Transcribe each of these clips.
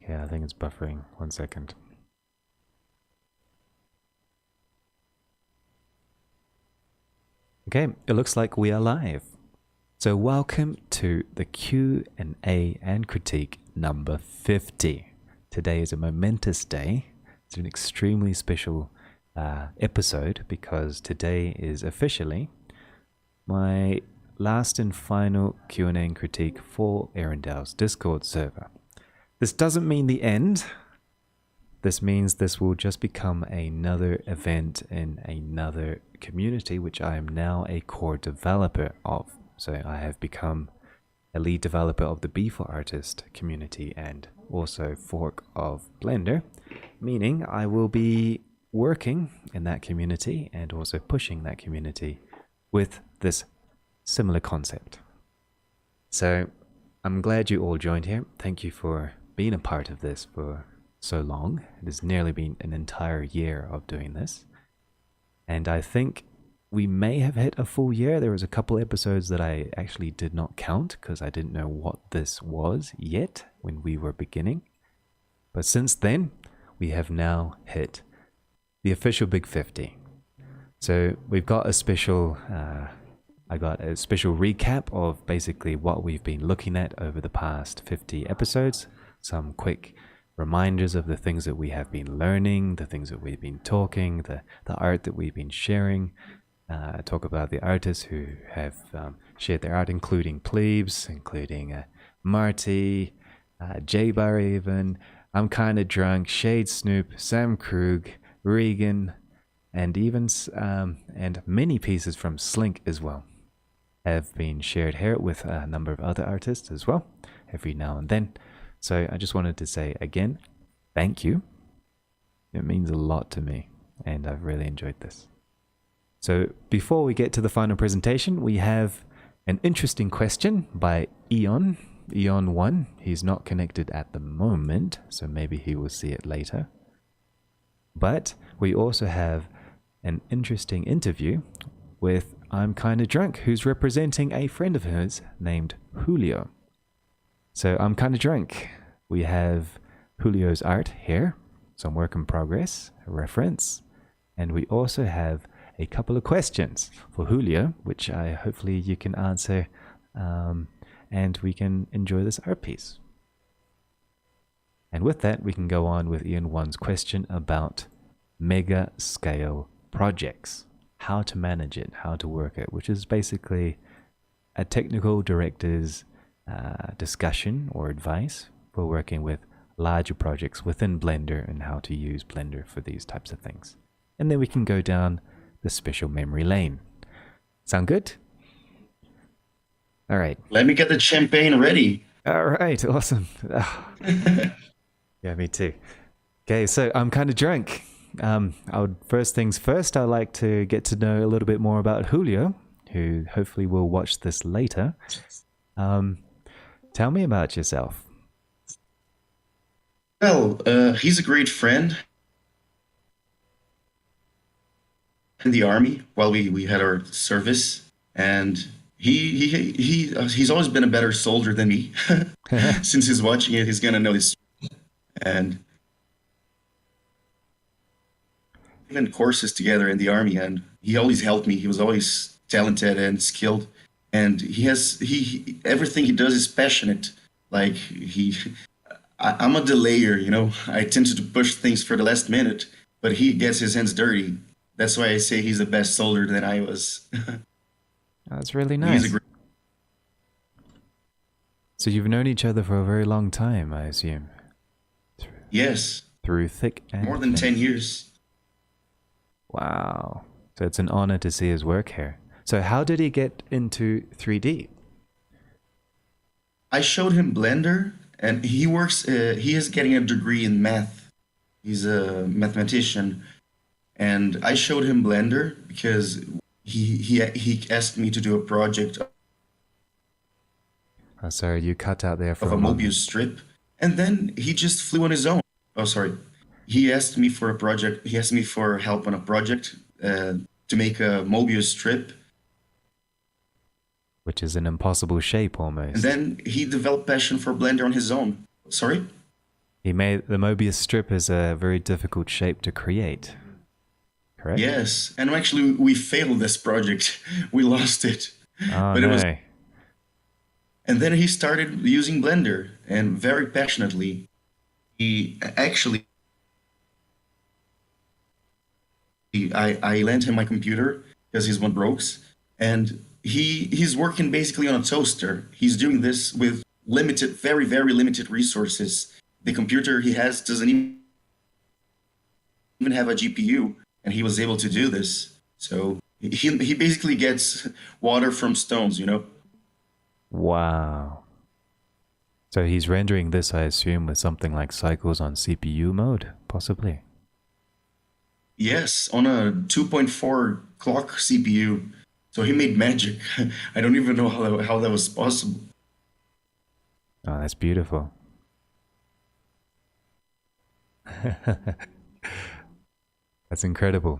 Yeah, I think it's buffering. 1 second. Okay, it looks like we are live. So welcome to the Q&A and Critique number 50. Today is a momentous day. It's an extremely special episode because today is officially my last and final Q&A and Critique for Arundel's Discord server. This doesn't mean the end. This means this will just become another event in another community, which I am now a core developer of. So I have become a lead developer of the B4Artist community and also fork of Blender, meaning I will be working in that community and also pushing that community with this similar concept. So I'm glad you all joined here. Thank you for being a part of this for so long. It has nearly been an entire year of doing this. And I think we may have hit a full year. There was a couple episodes that I actually did not count because I didn't know what this was yet when we were beginning. But since then, we have now hit the official Big 50. So we've got a special, I got a special recap of basically what we've been looking at over the past 50 episodes. Some quick reminders of the things that we have been learning, the things that we've been talking, the art that we've been sharing. Talk about the artists who have shared their art, including Plebes, including Marty, J-Bar even, Imkindadrunk, Shade Snoop, Sam Krug, Regan, and even and many pieces from Slink as well have been shared here with a number of other artists as well, every now and then. So I just wanted to say again, thank you. It means a lot to me, and I've really enjoyed this. So before we get to the final presentation, we have an interesting question by Eon One. He's not connected at the moment, so maybe he will see it later. But we also have an interesting interview with Imkindadrunk, who's representing a friend of hers named Julio. So Imkindadrunk, we have Julio's art here, some work in progress, a reference, and we also have a couple of questions for Julio, which hopefully you can answer, and we can enjoy this art piece. And with that, we can go on with Eon One's question about mega scale projects, how to manage it, how to work it, which is basically a technical director's discussion or advice for working with larger projects within Blender and how to use Blender for these types of things. And then we can go down the special memory lane. Sound good? All right. Let me get the champagne ready. All right. Awesome. Yeah, me too. Okay, so I'm kind of drunk. First things first, I'd like to get to know a little bit more about Julio, who hopefully will watch this later. Tell me about yourself. Well, he's a great friend in the army while we had our service, and he's always been a better soldier than me. Since he's watching it, he's gonna know this. And even courses together in the army, and he always helped me. He was always talented and skilled, and he everything he does is passionate. Like I'm a delayer, you know. I tend to push things for the last minute, but he gets his hands dirty. That's why I say he's the best soldier than I was. That's really He's a nice. great. So you've known each other for a very long time, I assume. Yes, Through thick and more than 10 thin. years. Wow. So it's an honor to see his work here. So how did he get into 3D? I showed him Blender, and he works. He is getting a degree in math. He's a mathematician, and I showed him Blender because he asked me to do a project Oh, sorry, you cut out there for of a a Mobius moment. strip, and then he just flew on his own. Oh, sorry. He asked me for a project. He asked me for help on a project to make a Mobius strip, Which is an impossible shape and almost. then he developed passion for Blender on his own. Sorry. He made the Mobius strip is a very difficult shape to create, correct? Yes, and actually we failed this project. We lost it. Oh But it was, no. and then he started using Blender and very passionately. He actually, I lent him my computer because his one broke, and he's working basically on a toaster. He's doing this with limited, very, very limited resources. The computer he has doesn't even have a GPU, and he was able to do this. So he basically gets water from stones, you know? Wow. So he's rendering this, I assume, with something like cycles on CPU mode, possibly. Yes, on a 2.4 clock CPU. So he made magic. I don't even know how that was possible. Oh, that's beautiful. That's incredible.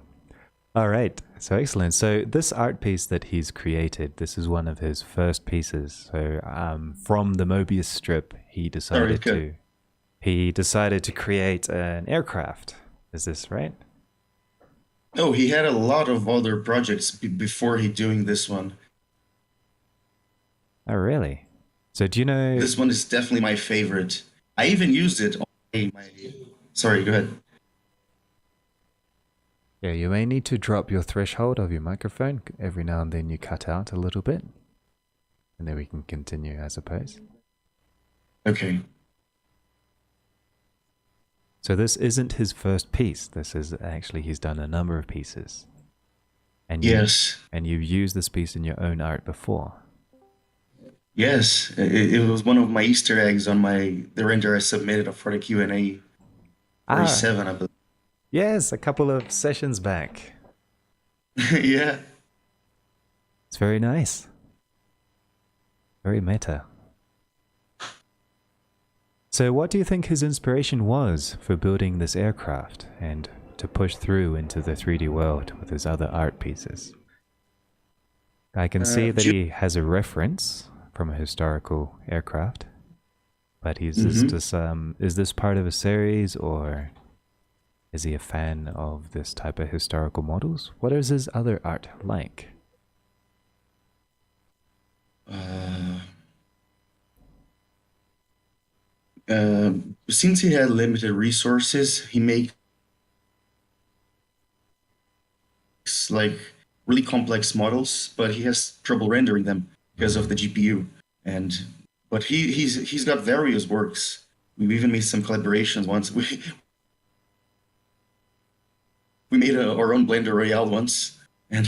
All right, so excellent. So this art piece that he's created, this is one of his first pieces. So from the Mobius strip, Sorry, he decided to create an aircraft. Is this right? no, he had a lot of other projects before he doing this one. Oh, really? So do you know? This one is definitely my favorite. I even used it on my. Sorry, go ahead. Yeah, you may need to drop your threshold of your microphone. Every now and then you cut out a little bit, and then we can continue, I suppose. Okay. So this isn't his first piece. This is actually he's done a number of pieces, and Yes. you've used this piece in your own art before. Yes. It was one of my Easter eggs on the render I submitted for the Q&A Ah, 47, I believe. yes, a couple of sessions back. Yeah. It's very nice, very meta. So, what do you think his inspiration was for building this aircraft and to push through into the 3D world with his other art pieces? I can see that he has a reference from a historical aircraft, but Mhm. is this part of a series, or is he a fan of this type of historical models? What is his other art like? Uh, since he had limited resources, he makes like really complex models, but he has trouble rendering them because of the GPU. And but he's got various works. We've even made some collaborations once. We made our own Blender Royale once, and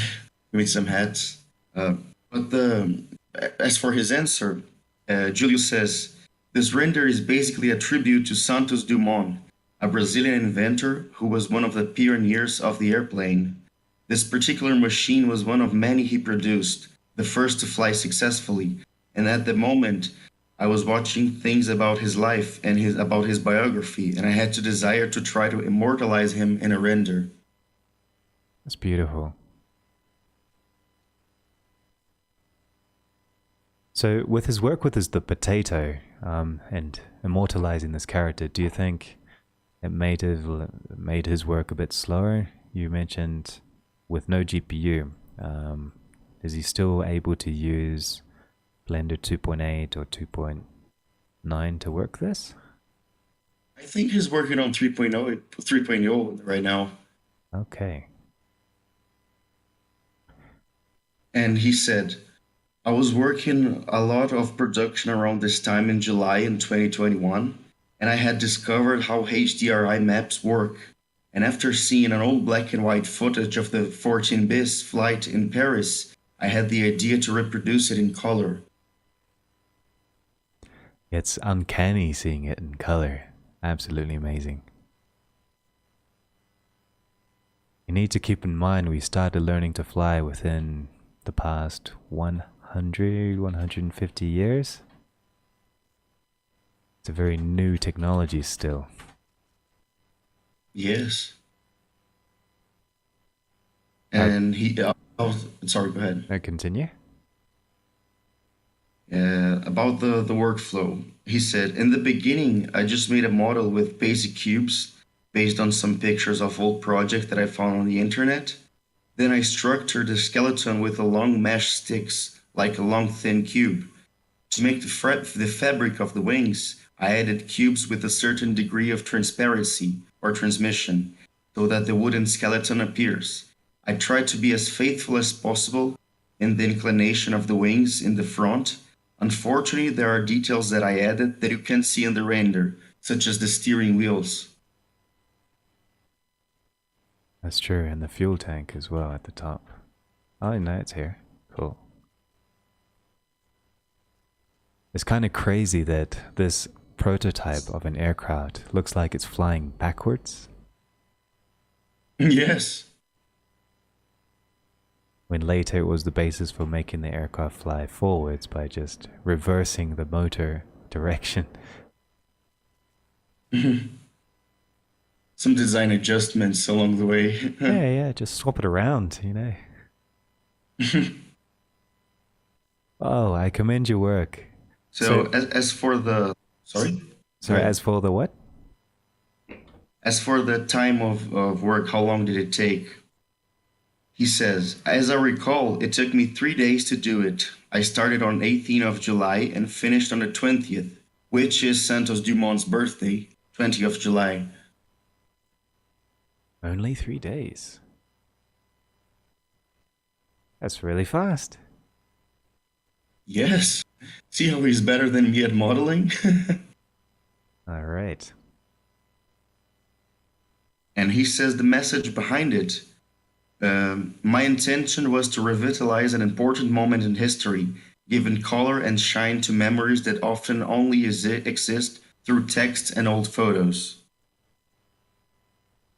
we made some hats. Uh, but as for his answer, Julio says this render is basically a tribute to Santos Dumont, a Brazilian inventor who was one of the pioneers of the airplane. This particular machine was one of many he produced, the first to fly successfully. And at the moment, I was watching things about his life and about his biography, and I had to desire to try to immortalize him in a render. That's beautiful. So, with his work with the potato and immortalizing this character, do you think it made his work a bit slower? You mentioned with no GPU, is he still able to use Blender 2.8 or 2.9 to work this? I think he's working on 3.0 right now. Okay. And he said, I was working a lot of production around this time in July in 2021, and I had discovered how HDRI maps work. And after seeing an old black and white footage of the 14 bis flight in Paris, I had the idea to reproduce it in color. It's uncanny seeing it in color. Absolutely amazing. You need to keep in mind we started learning to fly within the past 100, 150 years. It's a very new technology still. Yes. Uh, And he, sorry, go ahead. Continue. about the workflow. He said, in the beginning, I just made a model with basic cubes based on some pictures of old projects that I found on the internet. Then I structured the skeleton with a long mesh sticks, like a long thin cube. To make the fabric of the wings, I added cubes with a certain degree of transparency or transmission, so that the wooden skeleton appears. I tried to be as faithful as possible in the inclination of the wings in the front. Unfortunately, there are details that I added that you can't see in the render, such as the steering wheels. That's true, and the fuel tank as well at the top. Oh, no, it's here. Cool. It's kind of crazy that this prototype of an aircraft looks like it's flying backwards, Yes. when later it was the basis for making the aircraft fly forwards by just reversing the motor direction. Some design adjustments along the way. Yeah, just swap it around, you know. Oh, I commend your work. So, as for the sorry, So as for the what? as for the time of work, how long did it take? He says, as I recall, it took me 3 days to do it. I started on 18th of July and finished on the 20th, which is Santos Dumont's birthday, 20th of July. Only 3 days. That's really fast. Yes. See how he's better than me at modeling? All right. And he says the message behind it. My intention was to revitalize an important moment in history, giving color and shine to memories that often only exist through text and old photos.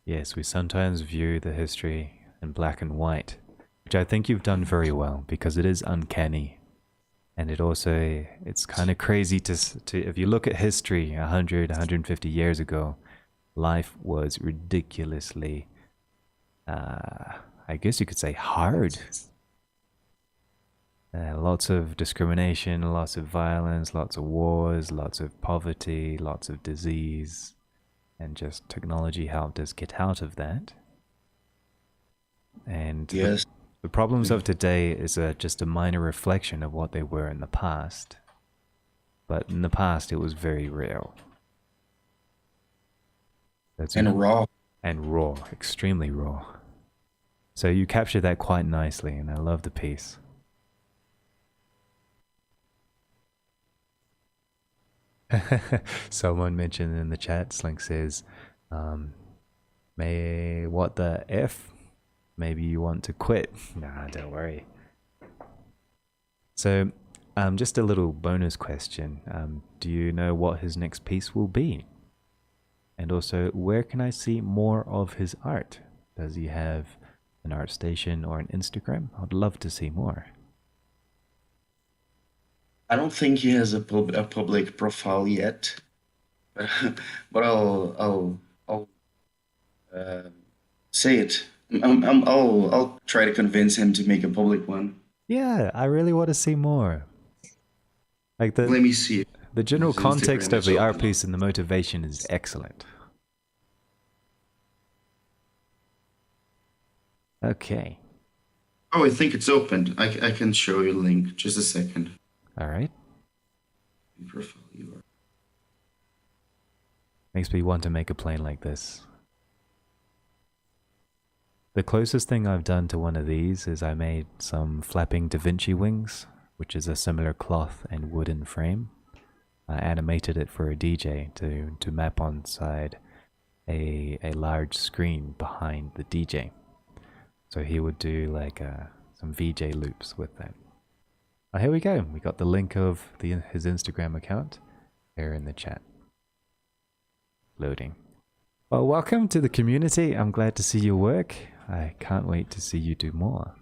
Yes, we sometimes view the history in black and white, which I think you've done very well because it is uncanny. And it's kind of crazy to if you look at history 100, 150 years ago, life was ridiculously, I guess you could say, hard. Lots of discrimination, lots of violence, lots of wars, lots of poverty, lots of disease, and just technology helped us get out of that. And Yes. the problems of today is just a minor reflection of what they were in the past. But in the past, it was very real. And raw. And raw, extremely raw. So you captured that quite nicely, and I love the piece. Someone mentioned in the chat, Slink says, what the F? Maybe you want to quit. Nah, don't worry. So, just a little bonus question. Do you know what his next piece will be? And also, where can I see more of his art? Does he have an art station or an Instagram? I'd love to see more. I don't think he has a public profile yet, but, but I'll say it. I'll try to convince him to make a public one. Yeah, I really want to see more. Like Let me see. the general His context Instagram of is the art open. piece and the motivation is excellent. Okay. Oh, I think it's opened. I can show you a link. Just a second. All right. Profile URL. Makes me want to make a plane like this. The closest thing I've done to one of these is I made some flapping Da Vinci wings, which is a similar cloth and wooden frame. I animated it for a DJ to map on side a large screen behind the DJ. So he would do like some VJ loops with that. Oh, here we go. We got the link of his Instagram account here in the chat. Loading. Well, welcome to the community. I'm glad to see your work. I can't wait to see you do more.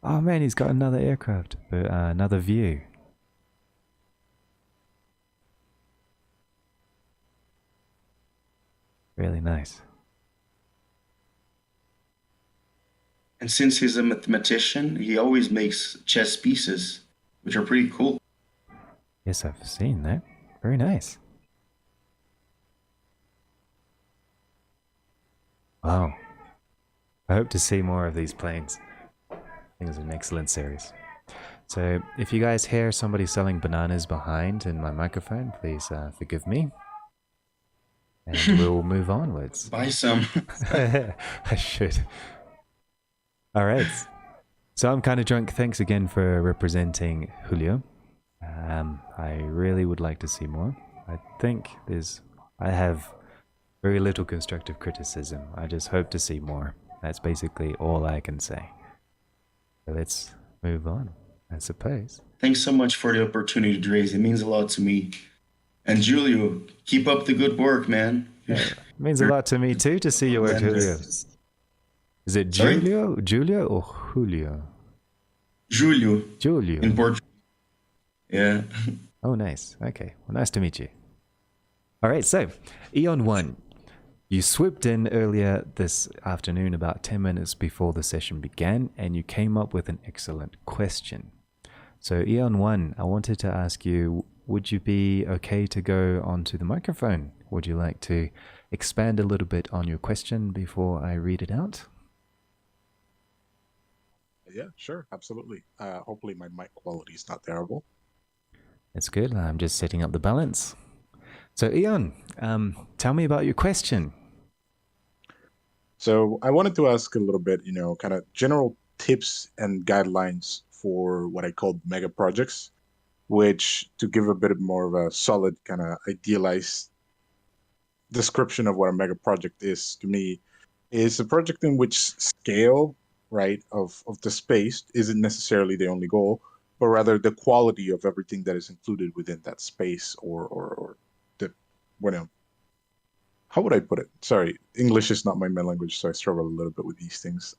Oh man, he's got another aircraft, another view. Really nice. And since he's a mathematician, he always makes chess pieces, which are pretty cool. Yes, I've seen that. Very nice. Wow. I hope to see more of these planes. I think it's an excellent series. So, if you guys hear somebody selling bananas behind in my microphone, please forgive me. And we'll move onwards. Buy some. I should. All right. So, I'm kind of drunk. Thanks again for representing Julio. I really would like to see more. I have very little constructive criticism. I just hope to see more. That's basically all I can say. So let's move on, I suppose. Thanks so much for the opportunity, Draze. It means a lot to me. And Julio, keep up the good work, man. Yeah, it means a lot to me too to see your work, Julio. Is it Sorry? Julio or Julio? Julio. Julio. In Portuguese. Yeah. Oh, nice. Okay. Well, nice to meet you. All right. So, Eon One. You swooped in earlier this afternoon, about 10 minutes before the session began, and you came up with an excellent question. So, Eon One, I wanted to ask you, would you be okay to go onto the microphone? Would you like to expand a little bit on your question before I read it out? Yeah, sure, absolutely. Hopefully my mic quality is not terrible. That's good. I'm just setting up the balance. So, Eon, tell me about your question. So I wanted to ask a little bit, kind of general tips and guidelines for what I call mega projects, which, to give a bit more of a solid kind of idealized description of what a mega project is to me, is a project in which scale, right, of the space isn't necessarily the only goal, but rather the quality of everything that is included within that space, or the, well, how would I put it? Sorry, English is not my main language, so I struggle a little bit with these things.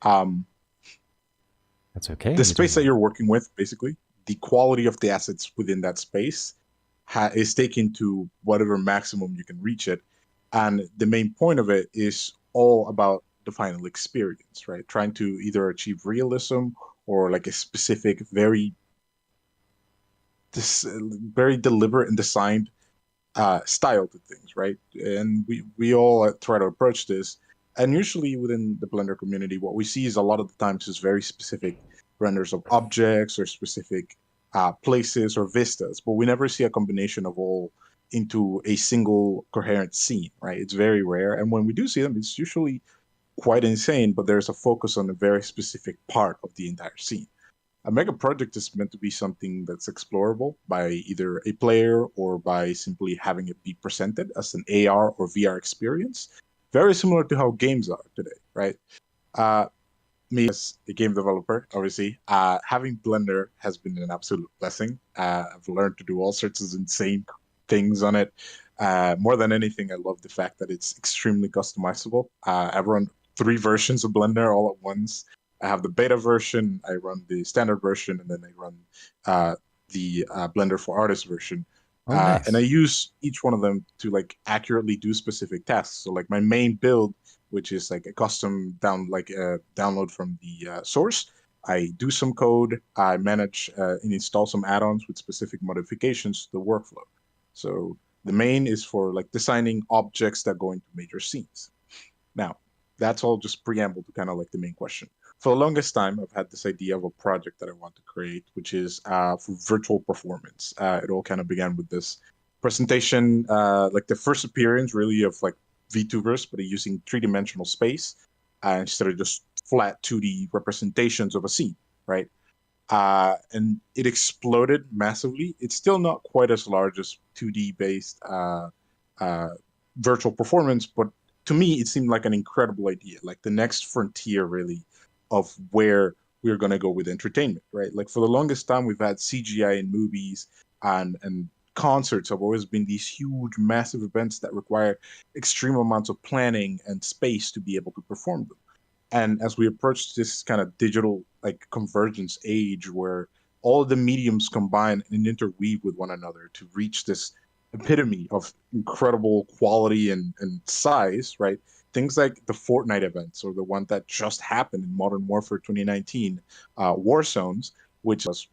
That's okay. The space that you're working with, basically, the quality of the assets within that space is taken to whatever maximum you can reach it. And the main point of it is all about the final experience, right? Trying to either achieve realism or like a specific, very deliberate and designed style to things, right? And we all try to approach this. And usually within the Blender community, what we see is a lot of the times is very specific renders of objects or specific places or vistas, but we never see a combination of all into a single coherent scene, right? It's very rare. And when we do see them, it's usually quite insane, but there's a focus on a very specific part of the entire scene. A mega project is meant to be something that's explorable by either a player or by simply having it be presented as an AR or VR experience, very similar to how games are today, right? Me as a game developer, obviously, having Blender has been an absolute blessing. I've learned to do all sorts of insane things on it. More than anything, I love the fact that it's extremely customizable. I've run 3 versions of Blender all at once. I have the beta version, I run the standard version, and then I run the Blender for Artists version. Oh, nice. And I use each one of them to like accurately do specific tasks. So like my main build, which is like a custom download from the source, I do some code, I manage and install some add-ons with specific modifications to the workflow. So the main is for like designing objects that go into major scenes. Now, that's all just preamble to kind of like the main question. For the longest time, I've had this idea of a project that I want to create, which is for virtual performance. It all kind of began with this presentation, like the first appearance really of like VTubers, but using 3-dimensional space instead of just flat 2D representations of a scene, right? And it exploded massively. It's still not quite as large as 2D based virtual performance, but to me, it seemed like an incredible idea, like the next frontier, really, of where we're going to go with entertainment, right? Like for the longest time, we've had CGI in movies and concerts have always been these huge, massive events that require extreme amounts of planning and space to be able to perform them. And as we approach this kind of digital like convergence age where all the mediums combine and interweave with one another to reach this epitome of incredible quality and size, right? things like the Fortnite events or the one that just happened in Modern Warfare 2019, War Zones, which was,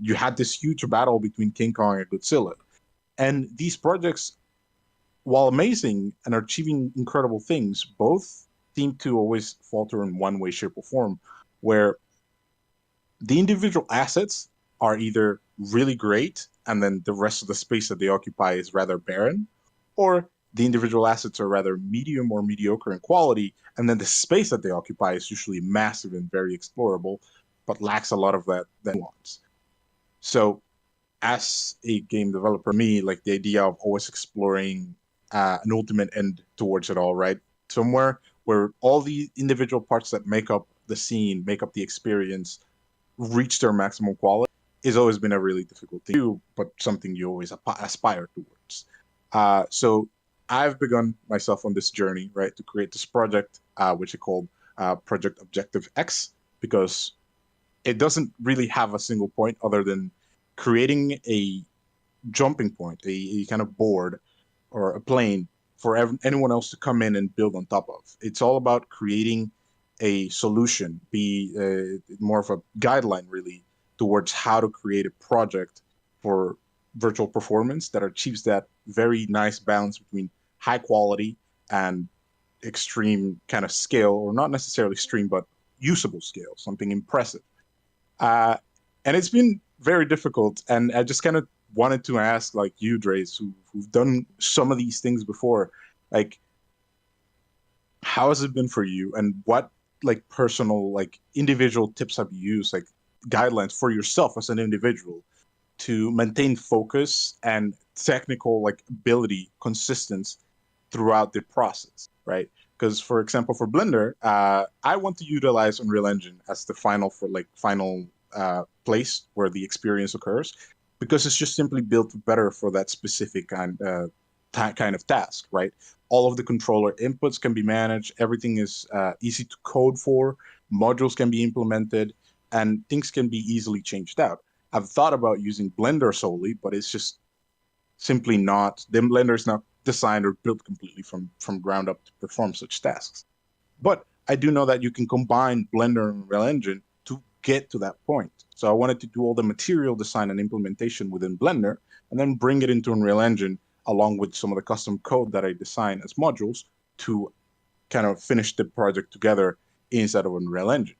you had this huge battle between King Kong and Godzilla. And these projects, while amazing and are achieving incredible things, both seem to always falter in one way, shape, or form, where the individual assets are either really great and then the rest of the space that they occupy is rather barren, or the individual assets are rather medium or mediocre in quality, and then the space that they occupy is usually massive and very explorable, but lacks a lot of that nuance. So as a game developer, me, like the idea of always exploring an ultimate end towards it all, right? Somewhere where all the individual parts that make up the scene, make up the experience, reach their maximum quality has always been a really difficult thing to do, but something you always aspire towards. So I've begun myself on this journey, right, to create this project, which I called Project Objective X, because it doesn't really have a single point other than creating a jumping point, a kind of board or a plane for anyone else to come in and build on top of. It's all about creating a solution, be more of a guideline really towards how to create a project for virtual performance that achieves that very nice balance between high quality and extreme kind of scale, or not necessarily extreme, but usable scale, something impressive. And it's been very difficult. And I just kind of wanted to ask, like you, Dre's, who've done some of these things before, like, how has it been for you? And what, like, personal, like, individual tips have you used, like, guidelines for yourself as an individual to maintain focus and technical, like, ability, consistency throughout the process, right? Because, for example, for Blender, I want to utilize Unreal Engine as the final place where the experience occurs, because it's just simply built better for that specific kind of task, right? All of the controller inputs can be managed. Everything is easy to code for. Modules can be implemented, and things can be easily changed out. I've thought about using Blender solely, but it's just simply not. Then Blender is not designed or built completely from ground up to perform such tasks. But I do know that you can combine Blender and Unreal Engine to get to that point. So I wanted to do all the material design and implementation within Blender, and then bring it into Unreal Engine along with some of the custom code that I design as modules to kind of finish the project together inside of Unreal Engine.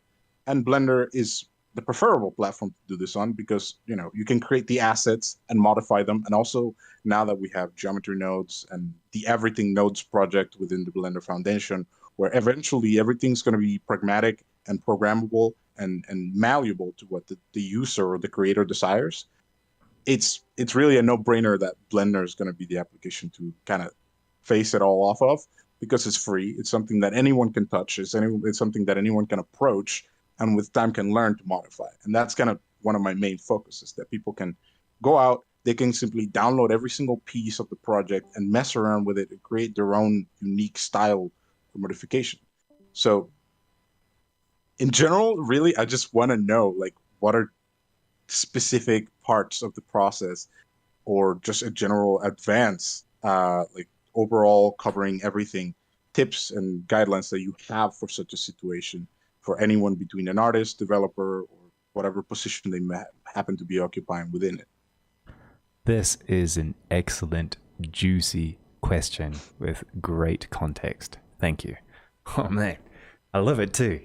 And Blender is the preferable platform to do this on, because you can create the assets and modify them. And also, now that we have geometry nodes and the Everything Nodes project within the Blender Foundation, where eventually everything's going to be pragmatic and programmable and malleable to what the user or the creator desires, it's really a no-brainer that Blender is going to be the application to kind of face it all off of, because it's free. It's something that anyone can touch. It's something that anyone can approach, and with time can learn to modify. And that's kind of one of my main focuses, that people can go out, they can simply download every single piece of the project and mess around with it and create their own unique style for modification. So in general, really, I just want to know, like, what are specific parts of the process, or just a general advance, like overall covering everything, tips and guidelines that you have for such a situation for anyone between an artist, developer, or whatever position they happen to be occupying within it. This is an excellent, juicy question with great context. Thank you. Oh man, I love it too.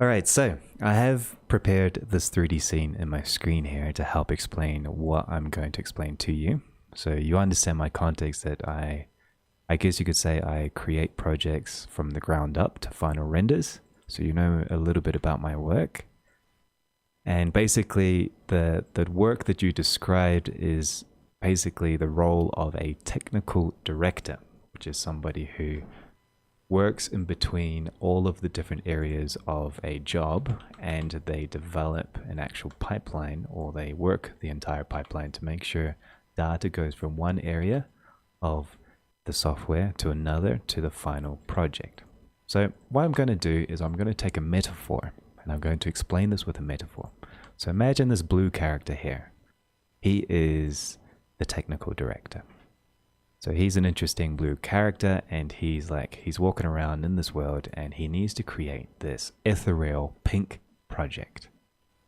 All right, so I have prepared this 3D scene in my screen here to help explain what I'm going to explain to you. So you understand my context, that I guess you could say I create projects from the ground up to final renders. So you know a little bit about my work. And basically the work that you described is basically the role of a technical director, which is somebody who works in between all of the different areas of a job, and they develop an actual pipeline, or they work the entire pipeline to make sure data goes from one area of the software to another to the final project. So what I'm going to do is I'm going to take a metaphor, and I'm going to explain this with a metaphor. So imagine this blue character here. He is the technical director. So he's an interesting blue character, and he's walking around in this world, and he needs to create this ethereal pink project.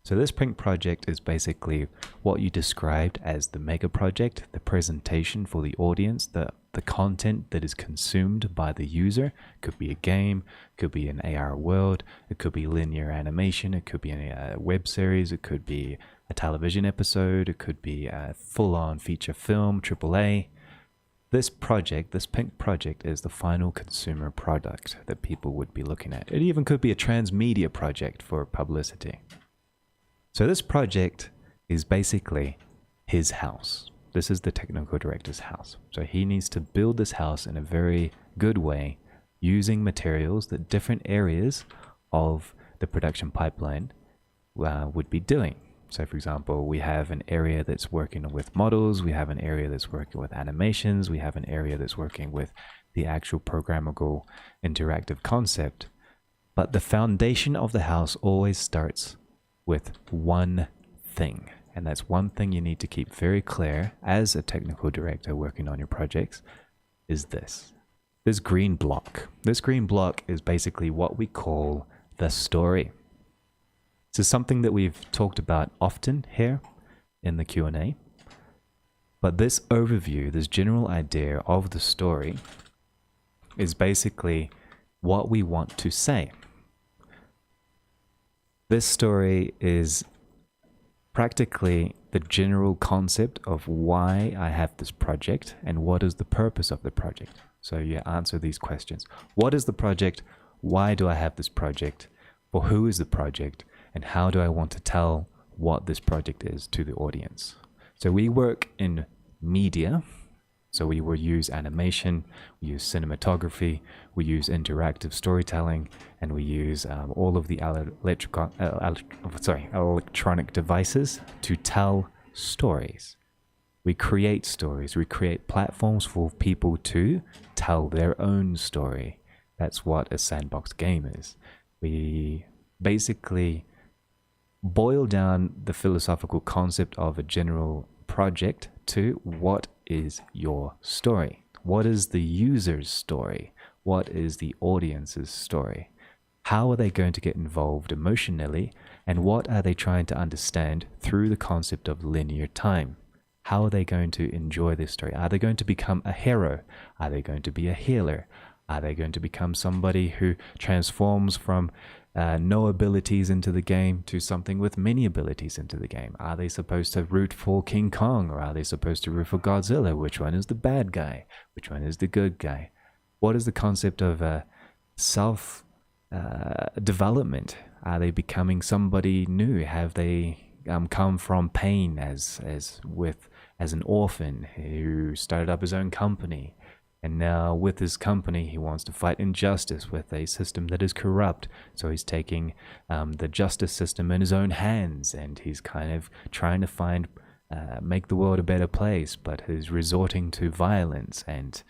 So this pink project is basically what you described as the mega project, the presentation for the audience, the content that is consumed by the user. Could be a game, could be an AR world, it could be linear animation, it could be a web series, it could be a television episode, it could be a full-on feature film, AAA. This project, this pink project, is the final consumer product that people would be looking at. It even could be a transmedia project for publicity. So this project is basically his house. This is the technical director's house. So he needs to build this house in a very good way using materials that different areas of the production pipeline would be doing. So for example, we have an area that's working with models, we have an area that's working with animations, we have an area that's working with the actual programmable interactive concept. But the foundation of the house always starts with one thing. And that's one thing you need to keep very clear as a technical director working on your projects is this green block. This green block is basically what we call the story. This is something that we've talked about often here in the Q&A. But this overview, this general idea of the story is basically what we want to say. This story is practically the general concept of why I have this project and what is the purpose of the project. So you answer these questions. What is the project? Why do I have this project? For who is the project? And how do I want to tell what this project is to the audience? So we work in media. So we will use animation, we use cinematography, we use interactive storytelling, and we use all of the electronic devices to tell stories. We create stories, we create platforms for people to tell their own story. That's what a sandbox game is. We basically boil down the philosophical concept of a general project to what is your story? What is the user's story? What is the audience's story? How are they going to get involved emotionally? And what are they trying to understand through the concept of linear time? How are they going to enjoy this story? Are they going to become a hero? Are they going to be a healer? Are they going to become somebody who transforms from no abilities into the game to something with many abilities into the game? Are they supposed to root for King Kong, or are they supposed to root for Godzilla? Which one is the bad guy? Which one is the good guy? What is the concept of self development? Are they becoming somebody new? Have they come from pain as an orphan who started up his own company? And now with his company, he wants to fight injustice with a system that is corrupt. So he's taking the justice system in his own hands, and he's kind of trying to make the world a better place, but he's resorting to violence and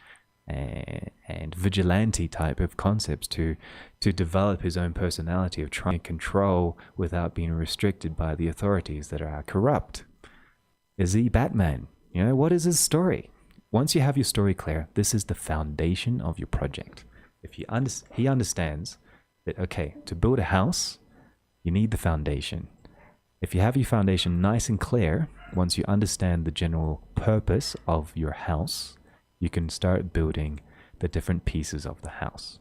vigilante type of concepts to develop his own personality of trying to control without being restricted by the authorities that are corrupt. Is he Batman? What is his story? Once you have your story clear, this is the foundation of your project. If he understands that, okay, to build a house, you need the foundation. If you have your foundation nice and clear, once you understand the general purpose of your house, you can start building the different pieces of the house.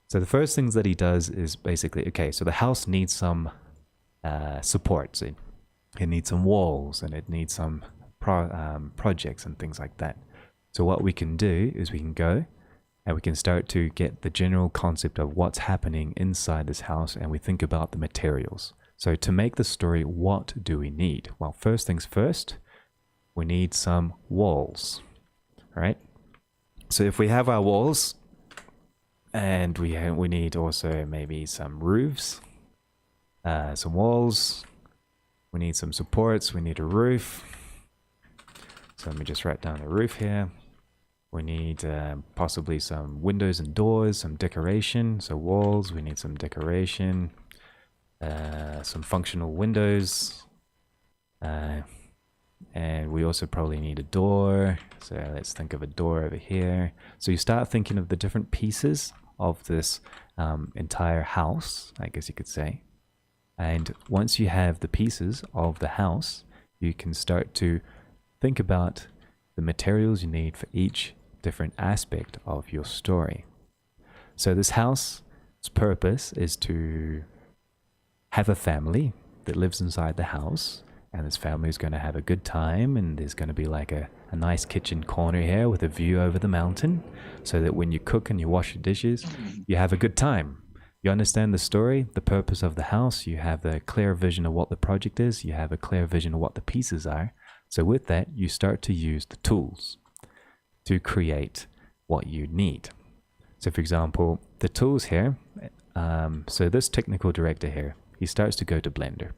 So the first things that he does is basically, okay, so the house needs some supports. It needs some walls, and it needs some projects and things like that. So what we can do is we can go and we can start to get the general concept of what's happening inside this house, and we think about the materials. So to make the story, what do we need? Well, first things first, we need some walls, right? So if we have our walls, and we need also maybe some roofs, some walls, we need some supports, we need a roof. So let me just write down the roof here. We need possibly some windows and doors, some decoration. So walls, we need some decoration, some functional windows, And we also probably need a door. So let's think of a door over here. So you start thinking of the different pieces of this entire house, I guess you could say. And once you have the pieces of the house, you can start to think about the materials you need for each different aspect of your story. So this house's purpose is to have a family that lives inside the house, and this family is going to have a good time, and there's going to be like a nice kitchen corner here with a view over the mountain, so that when you cook and you wash your dishes, you have a good time. You understand the story, the purpose of the house, you have a clear vision of what the project is, you have a clear vision of what the pieces are. So with that, you start to use the tools to create what you need. So for example, the tools here, so this technical director here, he starts to go to Blender.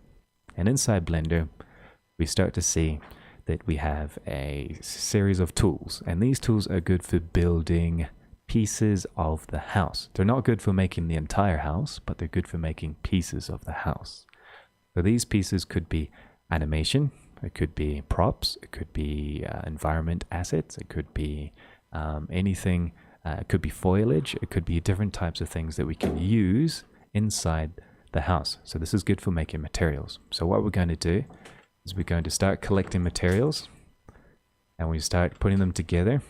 And inside Blender, we start to see that we have a series of tools. And these tools are good for building pieces of the house. They're not good for making the entire house, but they're good for making pieces of the house. So these pieces could be animation, it could be props, it could be environment assets, it could be anything, it could be foliage, it could be different types of things that we can use inside the house. So this is good for making materials. So what we're going to do is we're going to start collecting materials, and we start putting them together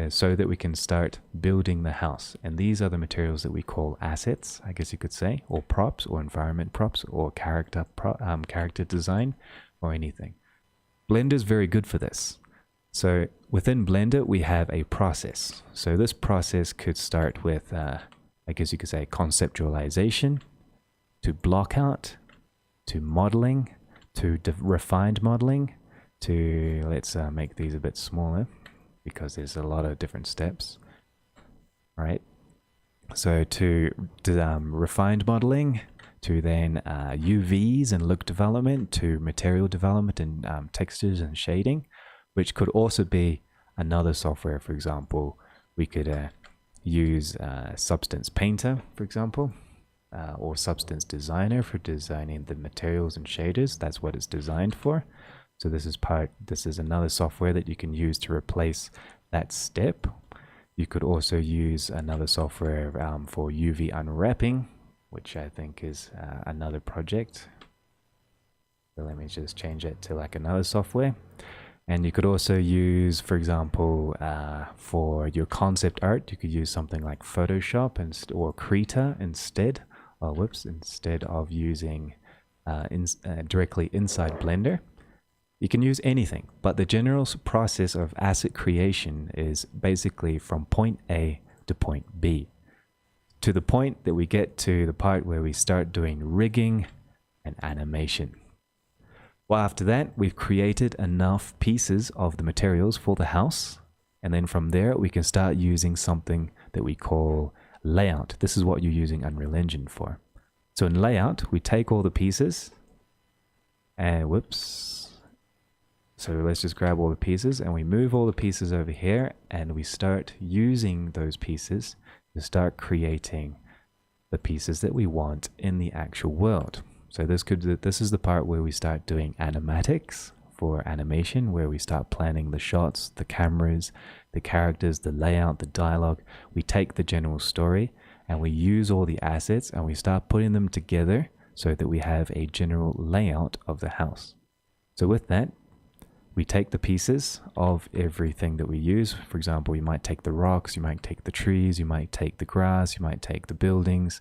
so that we can start building the house. And these are the materials that we call assets, I guess you could say, or props, or environment props, or character design, or anything. Blender is very good for this. So within Blender, we have a process. So this process could start with, I guess you could say, conceptualization, to block out, to modeling, to refined modeling, to, let's make these a bit smaller, because there's a lot of different steps, right? So to refined modeling, to then UVs and look development, to material development and textures and shading, which could also be another software. For example, we could use Substance Painter, for example, or Substance Designer for designing the materials and shaders. That's what it's designed for. So this is another software that you can use to replace that step. You could also use another software for UV unwrapping, which I think is another project. So let me just change it to like another software. And you could also use, for example, for your concept art, you could use something like Photoshop or Krita instead of using directly inside Blender. You can use anything, but the general process of asset creation is basically from point A to point B, to the point that we get to the part where we start doing rigging and animation. Well, after that, we've created enough pieces of the materials for the house, and then from there we can start using something that we call layout. This is what you're using Unreal Engine for. So in layout, we take all the pieces, and so let's just grab all the pieces, and we move all the pieces over here, and we start using those pieces to start creating the pieces that we want in the actual world. So this is the part where we start doing animatics for animation, where we start planning the shots, the cameras, the characters, the layout, the dialogue. We take the general story and we use all the assets and we start putting them together so that we have a general layout of the house. So with that, we take the pieces of everything that we use. For example, you might take the rocks, you might take the trees, you might take the grass, you might take the buildings.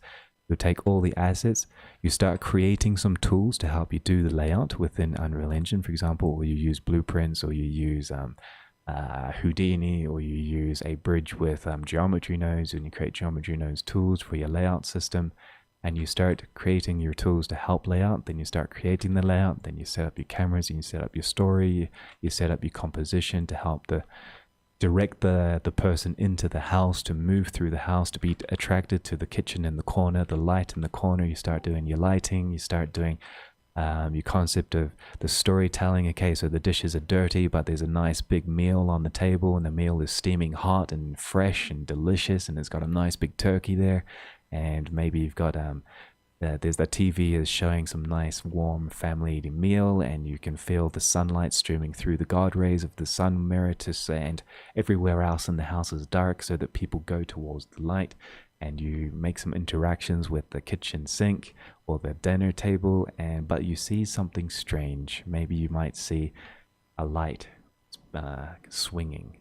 You take all the assets, you start creating some tools to help you do the layout within Unreal Engine, for example, or you use blueprints, or you use Houdini, or you use a bridge with geometry nodes, and you create geometry nodes tools for your layout system. And you start creating your tools to help layout, then you start creating the layout, then you set up your cameras, and you set up your story, you set up your composition to help direct the person into the house, to move through the house, to be attracted to the kitchen in the corner, the light in the corner. You start doing your lighting, you start doing your concept of the storytelling. Okay, so the dishes are dirty, but there's a nice big meal on the table, and the meal is steaming hot and fresh and delicious, and it's got a nice big turkey there. And maybe you've got there's that TV is showing some nice warm family eating meal, and you can feel the sunlight streaming through the guard rays of the sun mirror and everywhere else in the house is dark so that people go towards the light, and you make some interactions with the kitchen sink or the dinner table, but you see something strange. Maybe you might see a light swinging.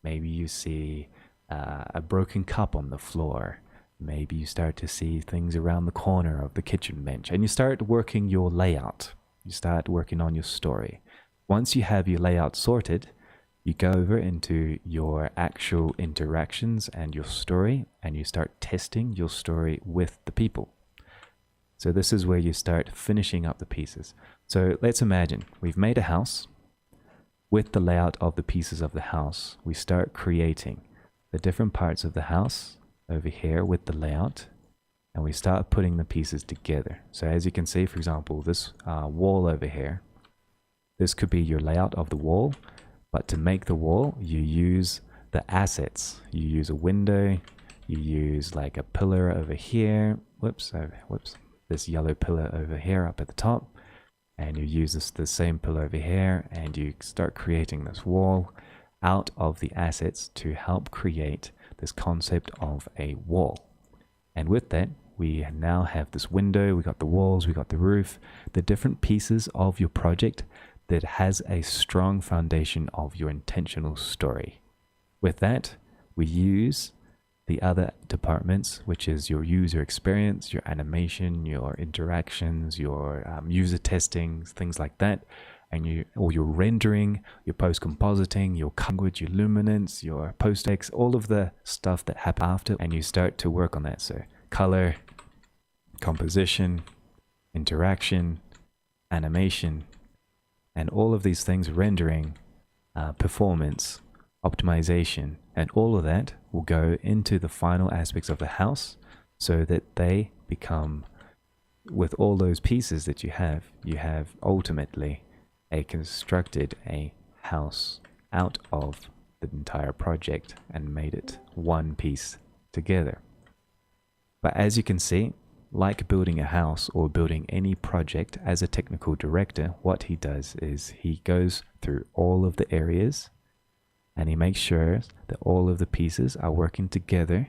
Maybe you see a broken cup on the floor. Maybe you start to see things around the corner of the kitchen bench, and you start working your layout. You start working on your story. Once you have your layout sorted, you go over into your actual interactions and your story, and you start testing your story with the people. So this is where you start finishing up the pieces. So let's imagine we've made a house. With the layout of the pieces of the house, we start creating the different parts of the house over here with the layout, and we start putting the pieces together. So as you can see, for example, this wall over here, this could be your layout of the wall, but to make the wall, you use the assets. You use a window, you use like a pillar over here, this yellow pillar over here up at the top, and you use the same pillar over here, and you start creating this wall out of the assets to help create this concept of a wall. And with that, we now have this window, we got the walls, we got the roof, the different pieces of your project that has a strong foundation of your intentional story. With that, we use the other departments, which is your user experience, your animation, your interactions, your user testing, things like that, and your rendering, your post-compositing, your language, your luminance, your post-text, all of the stuff that happens after, and you start to work on that. So color, composition, interaction, animation, and all of these things, rendering, performance, optimization, and all of that will go into the final aspects of the house so that they become, with all those pieces that you have ultimately constructed a house out of the entire project and made it one piece together. But as you can see, like building a house or building any project, as a technical director, what he does is he goes through all of the areas and he makes sure that all of the pieces are working together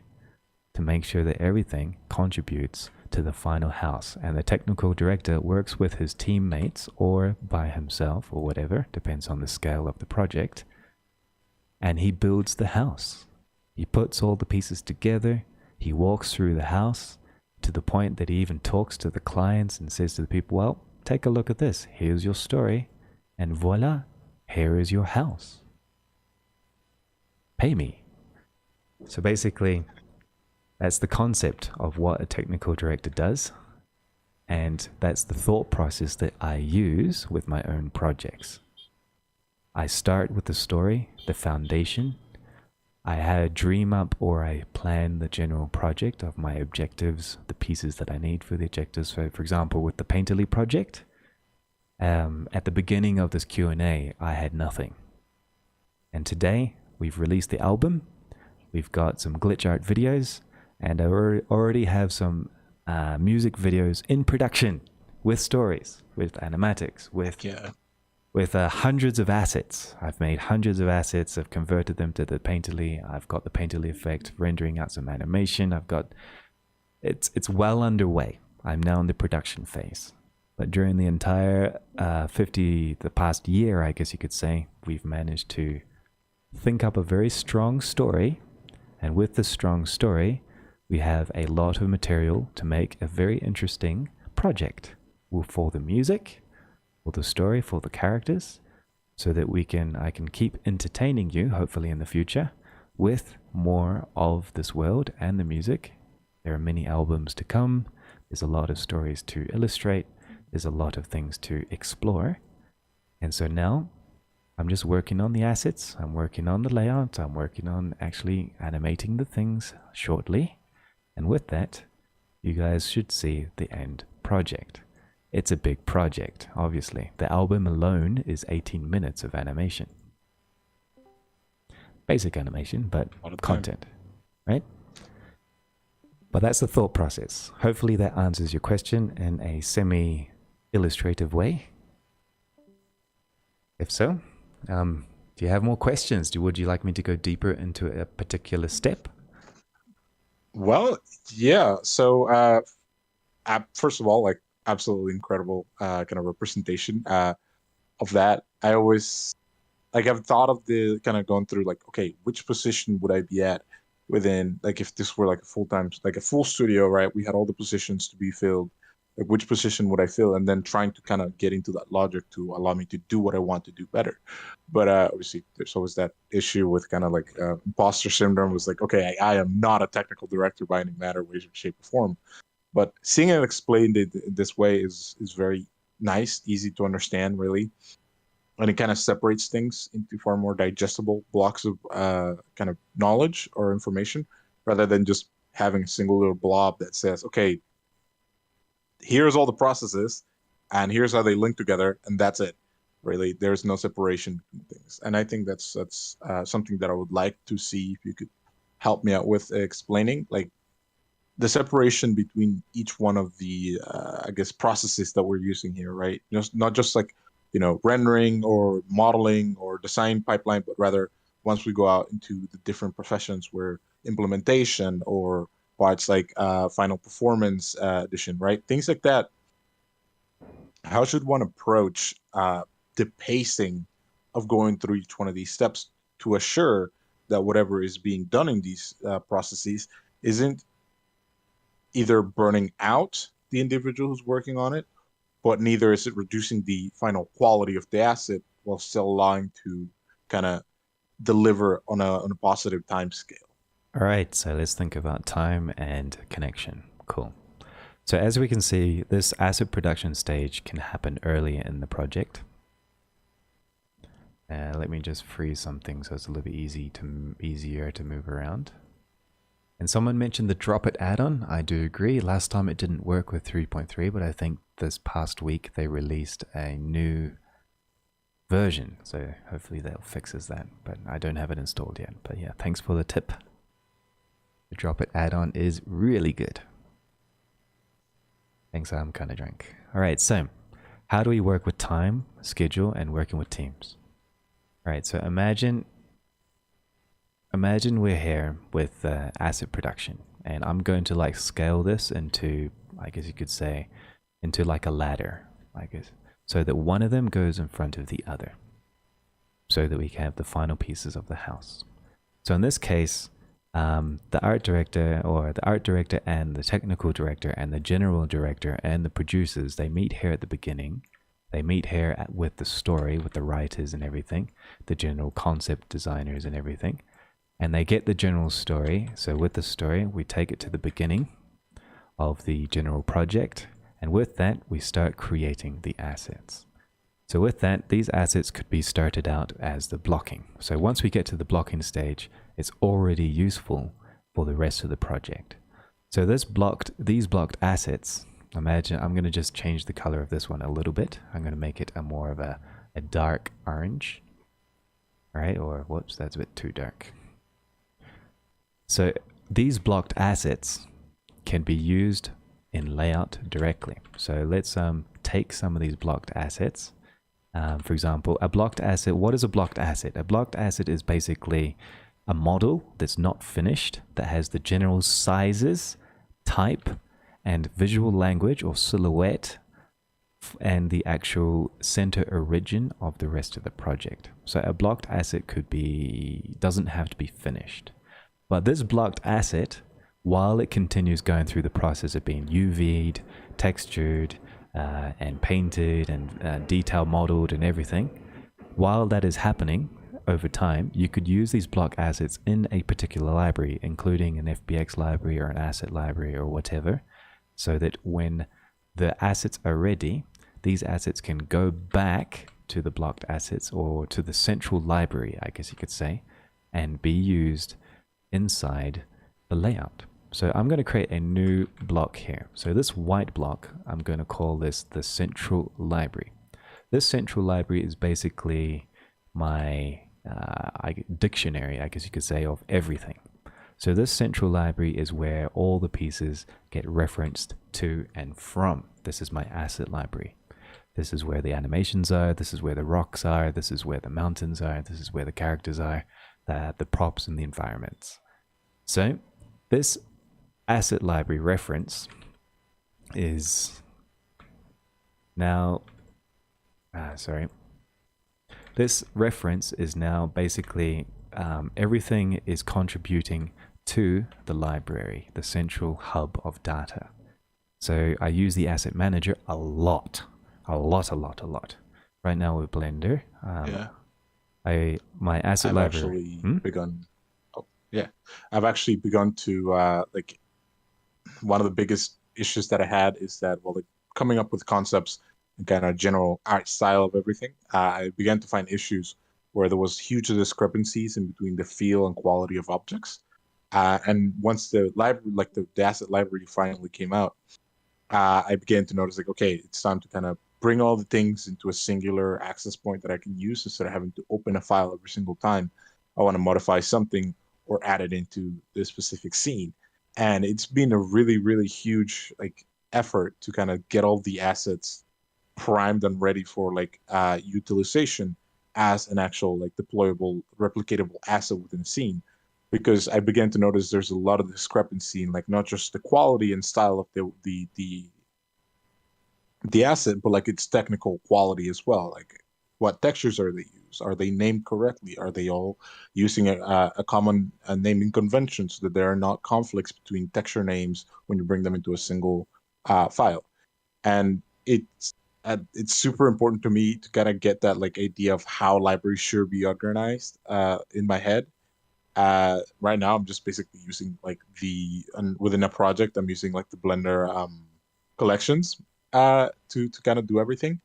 to make sure that everything contributes to the final house. And the technical director works with his teammates or by himself or whatever, depends on the scale of the project, and he builds the house. He puts all the pieces together, he walks through the house to the point that he even talks to the clients and says to the people, well, take a look at this, here's your story, and voila, here is your house. Pay me. So basically, that's the concept of what a technical director does, and that's the thought process that I use with my own projects. I start with the story, the foundation. I had a dream up, or I plan the general project of my objectives, the pieces that I need for the objectives. So for example, with the Painterly project, at the beginning of this Q&A, I had nothing. And today, we've released the album, we've got some glitch art videos, and I already have some music videos in production with stories, with animatics, with hundreds of assets. I've made hundreds of assets. I've converted them to the Painterly. I've got the Painterly effect, rendering out some animation. It's well underway. I'm now in the production phase. But during the entire the past year, I guess you could say, we've managed to think up a very strong story. And with this strong story, we have a lot of material to make a very interesting project for the music, for the story, for the characters, so that I can keep entertaining you, hopefully in the future, with more of this world and the music. There are many albums to come. There's a lot of stories to illustrate. There's a lot of things to explore. And so now I'm just working on the assets. I'm working on the layout. I'm working on actually animating the things shortly. And with that, you guys should see the end project. It's a big project, obviously. The album alone is 18 minutes of animation. Basic animation, but content, right? But that's the thought process. Hopefully that answers your question in a semi-illustrative way. If so, do you have more questions? Would you like me to go deeper into a particular step? Well, yeah. So, first of all, like absolutely incredible kind of representation of that. I always like I've thought of the kind of going through like, okay, which position would I be at within like if this were like a full-time like a full studio, right? We had all the positions to be filled. Like which position would I fill? And then trying to kind of get into that logic to allow me to do what I want to do better. But obviously, there's always that issue with kind of like imposter syndrome. Was like, okay, I am not a technical director by any matter, way, shape, or form. But seeing it explained this way is very nice, easy to understand, really, and it kind of separates things into far more digestible blocks of kind of knowledge or information, rather than just having a single little blob that says, okay, here's all the processes, and here's how they link together, and that's it. Really, there's no separation between things, and I think that's something that I would like to see if you could help me out with explaining, like the separation between each one of the I guess processes that we're using here, right? Just not just like rendering or modeling or design pipeline, but rather once we go out into the different professions where implementation or parts like final performance edition, right? Things like that. How should one approach the pacing of going through each one of these steps to assure that whatever is being done in these processes isn't either burning out the individual who's working on it, but neither is it reducing the final quality of the asset while still allowing to kind of deliver on a positive time scale. All right, so let's think about time and connection. Cool. So as we can see, this asset production stage can happen earlier in the project. Let me just freeze something so it's a little bit easier to move around. And someone mentioned the drop it add-on. I do agree. Last time it didn't work with 3.3, but I think this past week they released a new version. So hopefully that fixes that, but I don't have it installed yet. But yeah, thanks for the tip. The drop it add-on is really good. Thanks, Imkindadrunk. All right, so how do we work with time, schedule, and working with teams? All right, so imagine we're here with asset production, and I'm going to like scale this into, I guess you could say, into like a ladder, I guess, so that one of them goes in front of the other, so that we can have the final pieces of the house. So in this case, the art director and the technical director and the general director and the producers, they meet here at the beginning. They meet here with the story, with the writers and everything, the general concept designers and everything. And they get the general story. So with the story, we take it to the beginning of the general project. And with that, we start creating the assets. So with that, these assets could be started out as the blocking. So once we get to the blocking stage, it's already useful for the rest of the project. So these blocked assets, imagine, I'm going to just change the color of this one a little bit. I'm going to make it more of a dark orange. All right, or whoops, that's a bit too dark. So these blocked assets can be used in layout directly. So let's take some of these blocked assets. For example, a blocked asset. What is a blocked asset? A blocked asset is basically a model that's not finished, that has the general sizes, type, and visual language or silhouette, and the actual center origin of the rest of the project. So a blocked asset doesn't have to be finished. But this blocked asset, while it continues going through the process of being UV'd, textured, and painted, and detail modeled and everything, while that is happening over time, you could use these block assets in a particular library, including an FBX library or an asset library or whatever, so that when the assets are ready, these assets can go back to the blocked assets or to the central library, I guess you could say, and be used inside the layout. So I'm going to create a new block here. So this white block, I'm going to call this the central library. This central library is basically my dictionary, I guess you could say, of everything. So this central library is where all the pieces get referenced to and from. This is my asset library. This is where the animations are. This is where the rocks are. This is where the mountains are. This is where the characters are, the props and the environments. So this asset library reference is now, this reference is now basically everything is contributing to the library, the central hub of data. So I use the asset manager a lot. Right now with Blender, my asset library. I've actually begun to like, one of the biggest issues that I had is that, well, like, coming up with concepts and kind of general art style of everything, I began to find issues where there was huge discrepancies in between the feel and quality of objects. And once the library, like the asset library finally came out, I began to notice, like, okay, it's time to kind of bring all the things into a singular access point that I can use instead of having to open a file every single time I want to modify something or add it into this specific scene. And it's been a really, really huge like effort to kind of get all the assets primed and ready for like utilization as an actual like deployable, replicatable asset within a scene. Because I began to notice there's a lot of discrepancy in like not just the quality and style of the asset, but like its technical quality as well. Like, what textures are they use? Are they named correctly? Are they all using a common naming convention so that there are not conflicts between texture names when you bring them into a single file? And it's super important to me to kind of get that like idea of how libraries should be organized in my head. Right now, I'm just basically using like within a project, I'm using like the Blender collections to kind of do everything,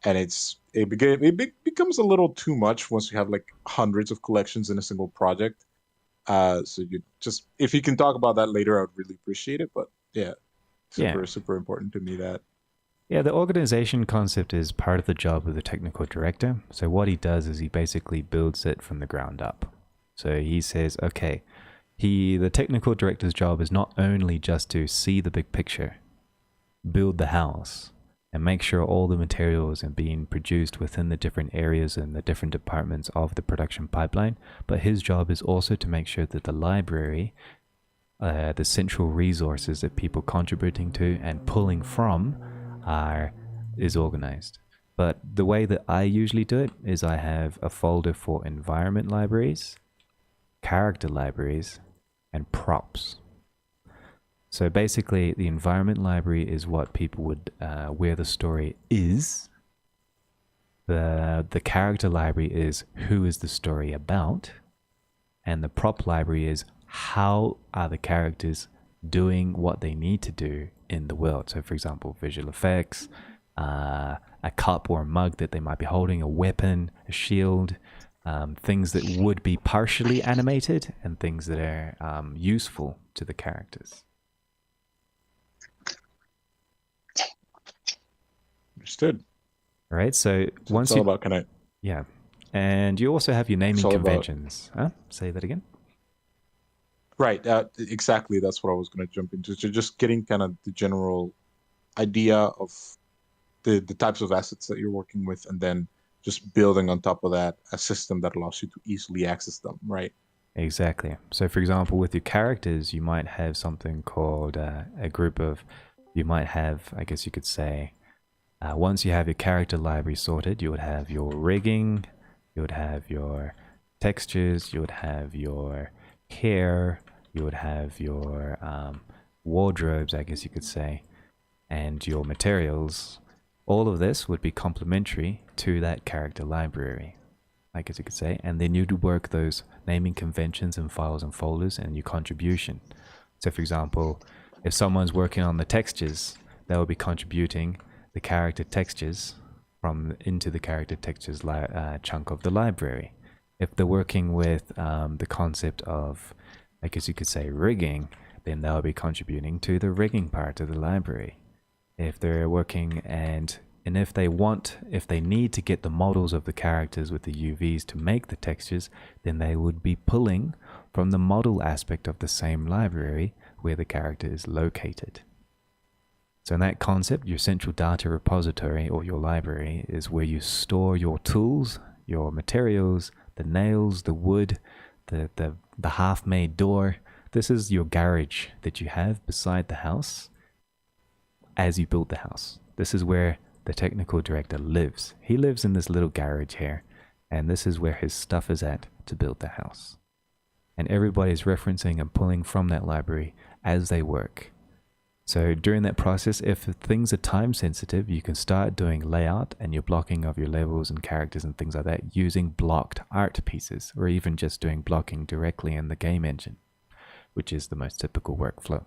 and it becomes a little too much once you have like hundreds of collections in a single project. So you just, if you can talk about that later, I would really appreciate it. But yeah, super important to me that. Yeah, the organization concept is part of the job of the technical director. So what he does is he basically builds it from the ground up. So he says, okay, the technical director's job is not only just to see the big picture, build the house, and make sure all the materials are being produced within the different areas and the different departments of the production pipeline, but his job is also to make sure that the library, the central resources that people contributing to and pulling from is organized. But the way that I usually do it is I have a folder for environment libraries, character libraries, and props. So basically, the environment library is what people would, where the story is. The character library is who is the story about. And the prop library is how are the characters doing what they need to do in the world. So for example, visual effects, a cup or a mug that they might be holding, a weapon, a shield, things that would be partially animated and things that are useful to the characters. Understood. All right, so once it's all about connect. Yeah, and you also have your naming conventions. Say that again. Right, exactly. That's what I was going to jump into. So just getting kind of the general idea of the types of assets that you're working with, and then just building on top of that a system that allows you to easily access them, right? Exactly. So for example, with your characters, you might have something called a group of, you might have, I guess you could say, once you have your character library sorted, you would have your rigging, you would have your textures, you would have your hair, you would have your wardrobes, I guess you could say, and your materials. All of this would be complementary to that character library, I guess you could say, and then you'd work those naming conventions and files and folders and your contribution. So for example, if someone's working on the textures, they will be contributing the character textures into the character textures chunk of the library. If they're working with the concept of, I guess you could say, rigging, then they'll be contributing to the rigging part of the library. If they're working and And if they need to get the models of the characters with the UVs to make the textures, then they would be pulling from the model aspect of the same library where the character is located. So in that concept, your central data repository or your library is where you store your tools, your materials, the nails, the wood, the half-made door. This is your garage that you have beside the house as you build the house. This is where the technical director lives. He lives in this little garage here, and this is where his stuff is at to build the house. And everybody's referencing and pulling from that library as they work. So during that process, if things are time sensitive, you can start doing layout and your blocking of your levels and characters and things like that using blocked art pieces, or even just doing blocking directly in the game engine, which is the most typical workflow.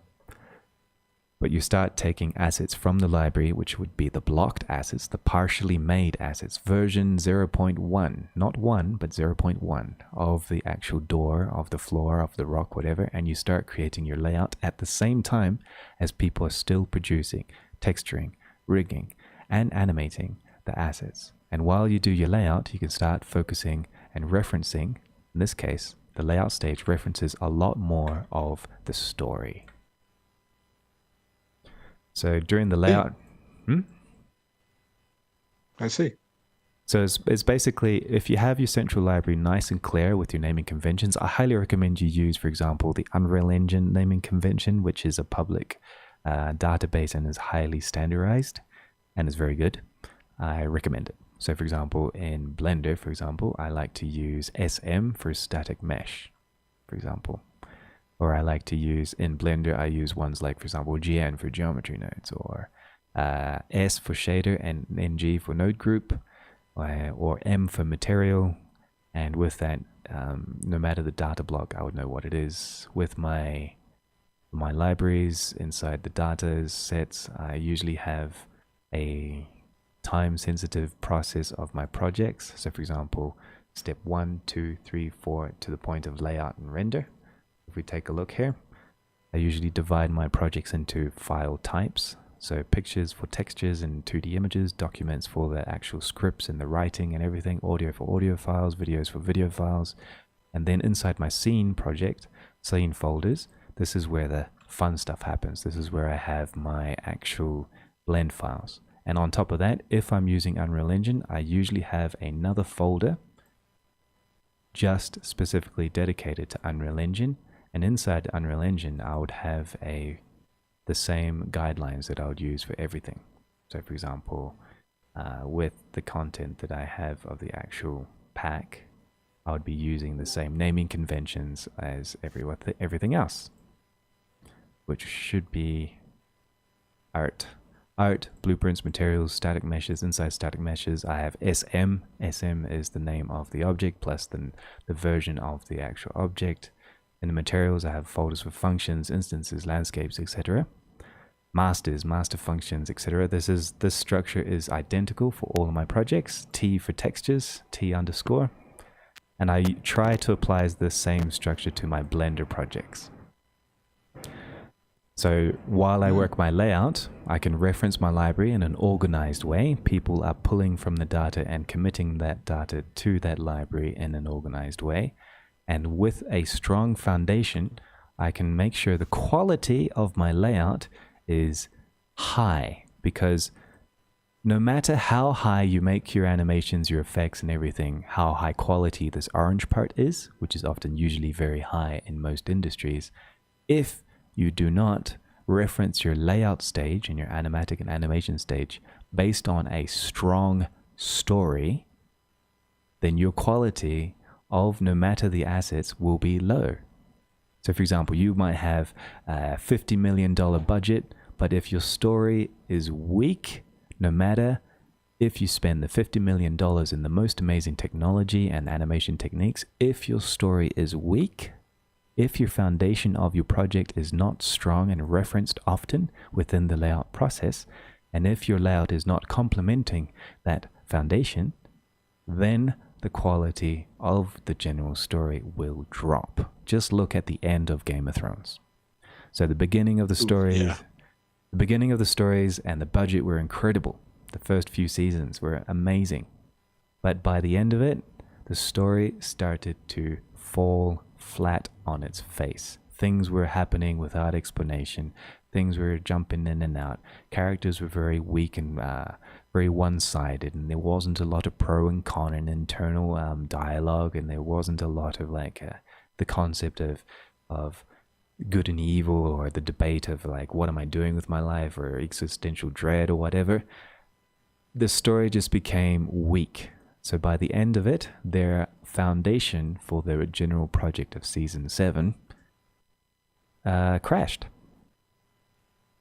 But you start taking assets from the library, which would be the blocked assets, the partially made assets, version 0.1, not 1, but 0.1 of the actual door, of the floor, of the rock, whatever, and you start creating your layout at the same time as people are still producing, texturing, rigging, and animating the assets. And while you do your layout, you can start focusing and referencing. In this case, the layout stage references a lot more of the story. So during the layout, I see. So it's basically, if you have your central library nice and clear with your naming conventions, I highly recommend you use, for example, the Unreal Engine naming convention, which is a public database and is highly standardized and is very good. I recommend it. So for example, in Blender, for example, I like to use SM for static mesh, for example. Or I like to use, in Blender, I use ones like, for example, GN for geometry nodes, or S for shader, and NG for node group, or M for material. And with that, no matter the data block, I would know what it is. With my libraries inside the data sets, I usually have a time-sensitive process of my projects. So for example, step 1, 2, 3, 4, to the point of layout and render. If we take a look here, I usually divide my projects into file types. So pictures for textures and 2D images, documents for the actual scripts and the writing and everything, audio for audio files, videos for video files. And then inside my scene project, scene folders, this is where the fun stuff happens. This is where I have my actual blend files. And on top of that, if I'm using Unreal Engine, I usually have another folder just specifically dedicated to Unreal Engine. And inside Unreal Engine, I would have the same guidelines that I would use for everything. So for example, with the content that I have of the actual pack, I would be using the same naming conventions as everything else, which should be art, blueprints, materials, static meshes. Inside static meshes, I have SM. SM is the name of the object plus the version of the actual object. In the materials, I have folders for functions, instances, landscapes, etc. Masters, master functions, etc. This structure is identical for all of my projects. T for textures, T underscore. And I try to apply the same structure to my Blender projects. So while I work my layout, I can reference my library in an organized way. People are pulling from the data and committing that data to that library in an organized way. And with a strong foundation, I can make sure the quality of my layout is high, because no matter how high you make your animations, your effects and everything, how high quality this orange part is, which is often usually very high in most industries, if you do not reference your layout stage and your animatic and animation stage based on a strong story, then your quality of no matter the assets will be low. So for example, you might have a $50 million budget, but if your story is weak, no matter if you spend the $50 million in the most amazing technology and animation techniques, if your story is weak, if your foundation of your project is not strong and referenced often within the layout process, and if your layout is not complementing that foundation, then the quality of the general story will drop. Just look at the end of Game of Thrones. So the beginning of the stories, the beginning of the stories and the budget were incredible. The first few seasons were amazing. But by the end of it, the story started to fall flat on its face. Things were happening without explanation. Things were jumping in and out. Characters were very weak and very one-sided, and there wasn't a lot of pro and con and internal dialogue, and there wasn't a lot of like the concept of good and evil, or the debate of like, what am I doing with my life, or existential dread or whatever. The story just became weak. So by the end of it, their foundation for their general project of season 7 crashed.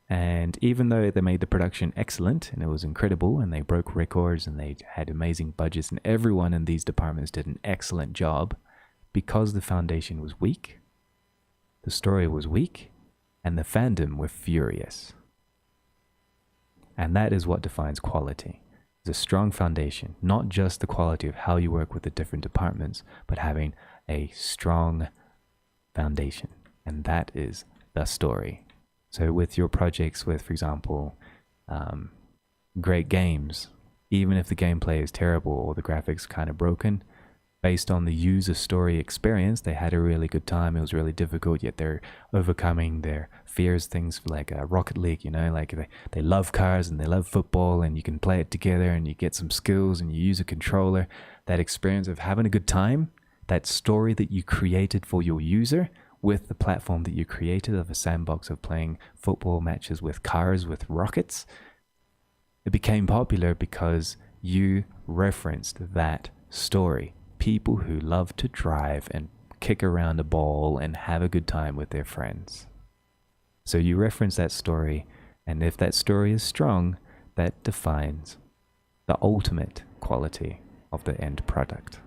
And even though they made the production excellent and it was incredible and they broke records and they had amazing budgets and everyone in these departments did an excellent job, because the foundation was weak, the story was weak, and the fandom were furious. And that is what defines quality. It's a strong foundation, not just the quality of how you work with the different departments, but having a strong foundation. And that is the story. So with your projects with, for example, great games, even if the gameplay is terrible or the graphics kind of broken, based on the user story experience, they had a really good time. It was really difficult, yet they're overcoming their fears, things like Rocket League, you know, like they love cars and they love football, and you can play it together and you get some skills and you use a controller. That experience of having a good time, that story that you created for your user, with the platform that you created of a sandbox of playing football matches with cars, with rockets, it became popular because you referenced that story. People who love to drive and kick around a ball and have a good time with their friends. So you reference that story, and if that story is strong, that defines the ultimate quality of the end product.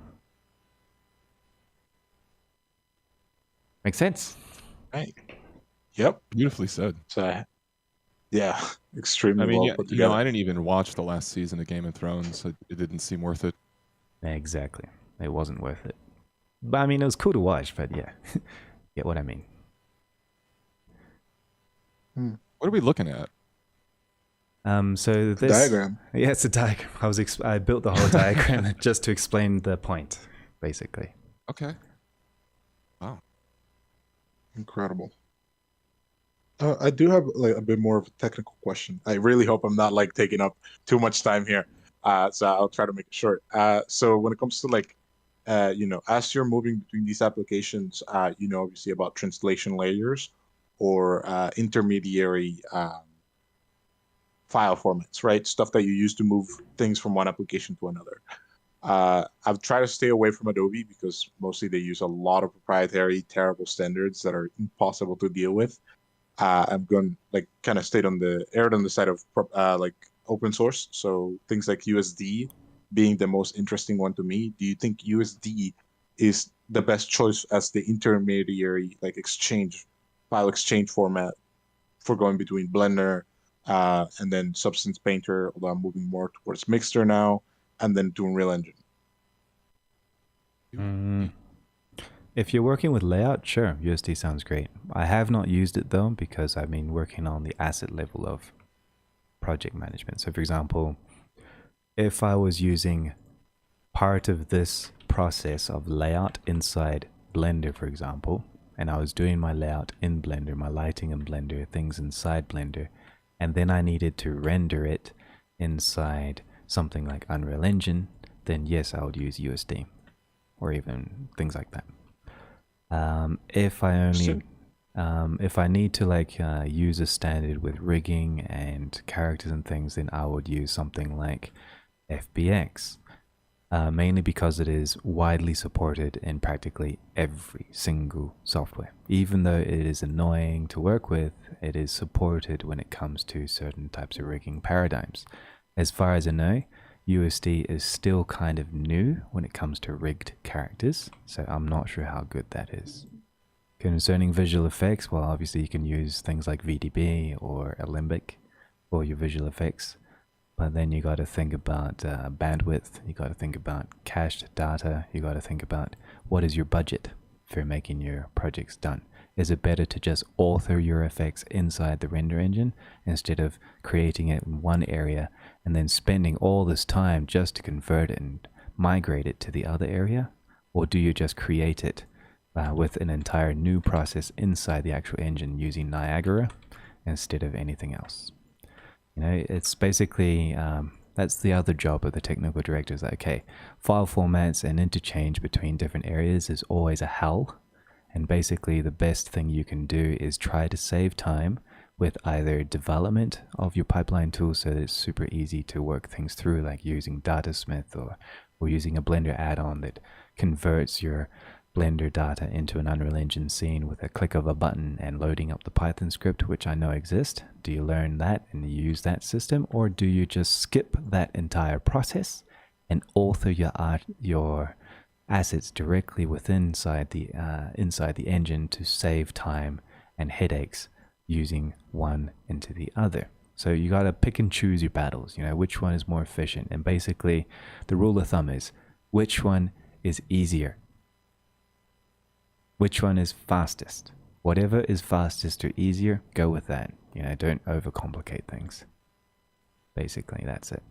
Make sense? Right. Yep. Beautifully said. So, yeah, extremely I mean, well yeah, put you know, together. I didn't even watch the last season of Game of Thrones. It didn't seem worth it. Exactly. It wasn't worth it. But I mean, it was cool to watch, but yeah. Get what I mean. What are we looking at? So this Diagram. Yeah, it's a diagram. I built the whole diagram just to explain the point, basically. Okay. Wow. Incredible. I do have like a bit more of a technical question. I really hope I'm not like taking up too much time here. So I'll try to make it short. So when it comes to like, as you're moving between these applications, obviously about translation layers or intermediary file formats, right? Stuff that you use to move things from one application to another. I've tried to stay away from Adobe because mostly they use a lot of proprietary, terrible standards that are impossible to deal with. I'm going like kind of stayed on the side of like open source. So things like USD being the most interesting one to me. Do you think USD is the best choice as the intermediary like file exchange format for going between Blender and then Substance Painter, although I'm moving more towards Mixer now, and then to Unreal Engine? If you're working with layout, sure, USD sounds great. I have not used it though, because I've been working on the asset level of project management. So for example, if I was using part of this process of layout inside Blender, for example, and I was doing my layout in Blender, my lighting in Blender, things inside Blender, and then I needed to render it inside something like Unreal Engine, then yes, I would use USD or even things like that. If I need to like use a standard with rigging and characters and things, then I would use something like FBX, mainly because it is widely supported in practically every single software. Even though it is annoying to work with, it is supported when it comes to certain types of rigging paradigms. As far as I know, USD is still kind of new when it comes to rigged characters, so I'm not sure how good that is. Concerning visual effects, well, obviously you can use things like VDB or Alembic for your visual effects, but then you got to think about bandwidth, you got to think about cached data, you got to think about what is your budget for making your projects done. Is it better to just author your effects inside the render engine instead of creating it in one area and then spending all this time just to convert it and migrate it to the other area? Or do you just create it with an entire new process inside the actual engine using Niagara instead of anything else? You know, it's basically, that's the other job of the technical director, is that, okay, file formats and interchange between different areas is always a hell. And basically the best thing you can do is try to save time with either development of your pipeline tool so that it's super easy to work things through, like using Datasmith or using a Blender add-on that converts your Blender data into an Unreal Engine scene with a click of a button and loading up the Python script, which I know exists. Do you learn that and use that system, or do you just skip that entire process and author your assets directly inside the engine to save time and headaches using one into the other? So you got to pick and choose your battles, you know, which one is more efficient. And basically the rule of thumb is which one is easier. Which one is fastest? Whatever is fastest or easier, go with that. You know, don't overcomplicate things. Basically, that's it.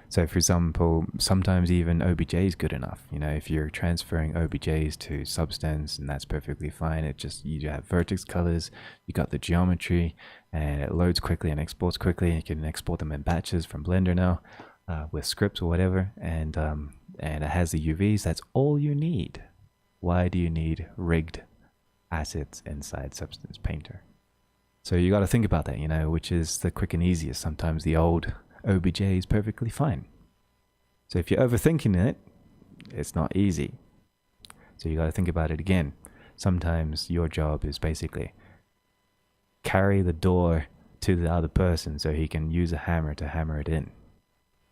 So for example, sometimes even OBJ is good enough. You know, if you're transferring OBJs to Substance, and that's perfectly fine. It just, you have vertex colors, you got the geometry, and it loads quickly and exports quickly. You can export them in batches from Blender now with scripts or whatever, and it has the UVs. That's all you need. Why do you need rigged assets inside Substance Painter? So you got to think about that, you know, which is the quick and easiest. Sometimes the old OBJ is perfectly fine. So if you're overthinking it, it's not easy. So you got to think about it again. Sometimes your job is basically carry the door to the other person so he can use a hammer to hammer it in.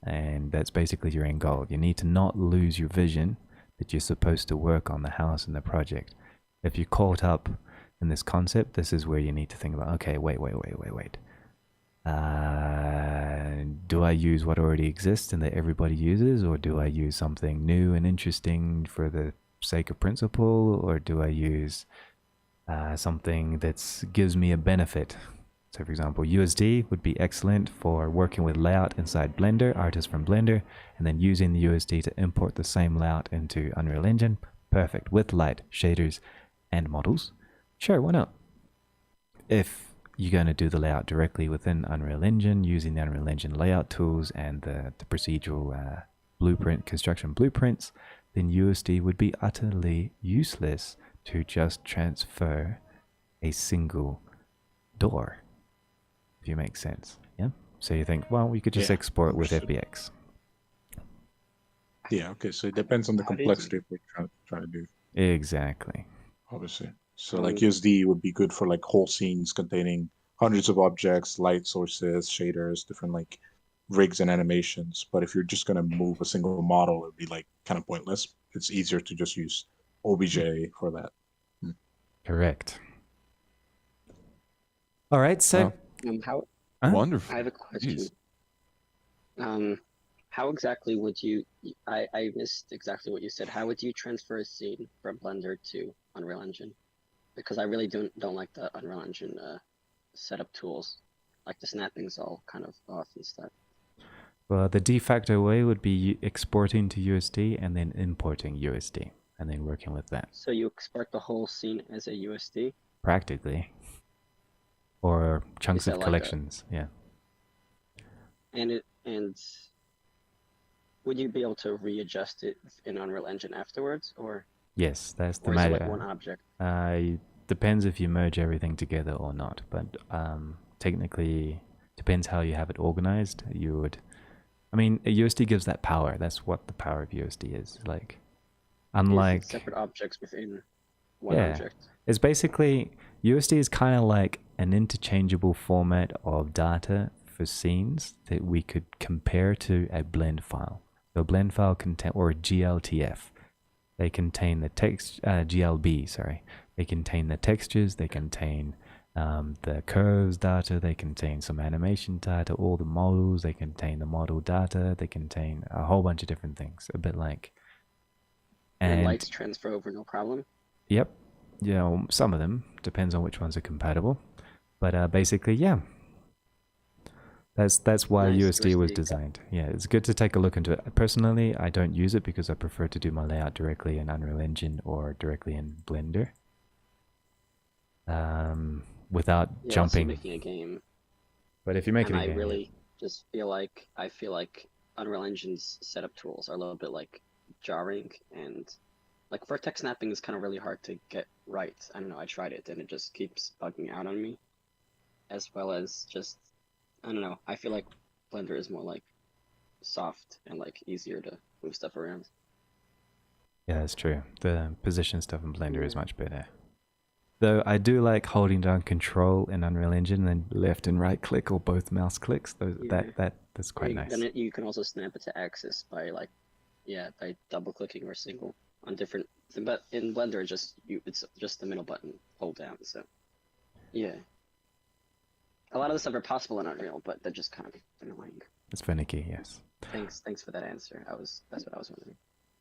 And that's basically your end goal. You need to not lose your vision that you're supposed to work on the house and the project. If you're caught up in this concept, this is where you need to think about, okay, wait. Do I use what already exists and that everybody uses, or do I use something new and interesting for the sake of principle, or do I use something that gives me a benefit? So for example, USD would be excellent for working with layout inside Blender, artists from Blender, and then using the USD to import the same layout into Unreal Engine. Perfect, with light, shaders, and models. Sure, why not? If you're going to do the layout directly within Unreal Engine using the Unreal Engine layout tools and the procedural construction blueprints, then USD would be utterly useless to just transfer a single door. If you make sense, yeah? So you think, well, we could just export with FBX. Yeah, okay, so it depends on the complexity of what you're trying to do. Exactly. Obviously. So like USD would be good for like whole scenes containing hundreds of objects, light sources, shaders, different like rigs and animations. But if you're just going to move a single model, it would be like kind of pointless. It's easier to just use OBJ for that. Correct. All right, so... Wonderful. I have a question. How exactly would you, I missed exactly what you said. How would you transfer a scene from Blender to Unreal Engine? Because I really don't like the Unreal Engine setup tools. Like the snapping's all kind of off and stuff. Well, the de facto way would be exporting to USD and then importing USD and then working with that. So you export the whole scene as a USD? Practically. Or chunks of collections, yeah. And would you be able to readjust it in Unreal Engine afterwards, or? Yes, that's the or is it matter. like one object? Depends if you merge everything together or not, but technically depends how you have it organized. You would, I mean, a USD gives that power. That's what the power of USD is. Like, unlike separate objects within one object. It's basically, USD is kind of like an interchangeable format of data for scenes that we could compare to a blend file. So a blend file or a GLTF. They contain the text, GLB, sorry. They contain the textures, they contain the curves data, they contain some animation data, all the models, they contain the model data, they contain a whole bunch of different things, a bit like... And lights transfer over no problem? Yep. You know, some of them, depends on which ones are compatible. But basically, yeah. That's why Nice, USD was USD. designed. Yeah, it's good to take a look into it. Personally, I don't use it because I prefer to do my layout directly in Unreal Engine or directly in Blender. Without Yeah, also jumping. making a game. But if you're making And a I game, really just feel like Unreal Engine's setup tools are a little bit like jarring, and like vertex snapping is kind of really hard to get right. I don't know, I tried it and it just keeps bugging out on me. As well as just, I don't know, I feel like Blender is more like soft and like easier to move stuff around. yeah, that's true. The position stuff in Blender is Yeah. much better. Though I do like holding down Control in Unreal Engine and then left and right click or both mouse clicks. Yeah. That's quite nice. Then you can also snap it to axis by like, yeah, by double clicking or single on different. But in Blender, it's just the middle button hold down. So, yeah, a lot of the stuff are possible in Unreal, but they're just kind of annoying. It's finicky, yes. Thanks for that answer. That's what I was wondering.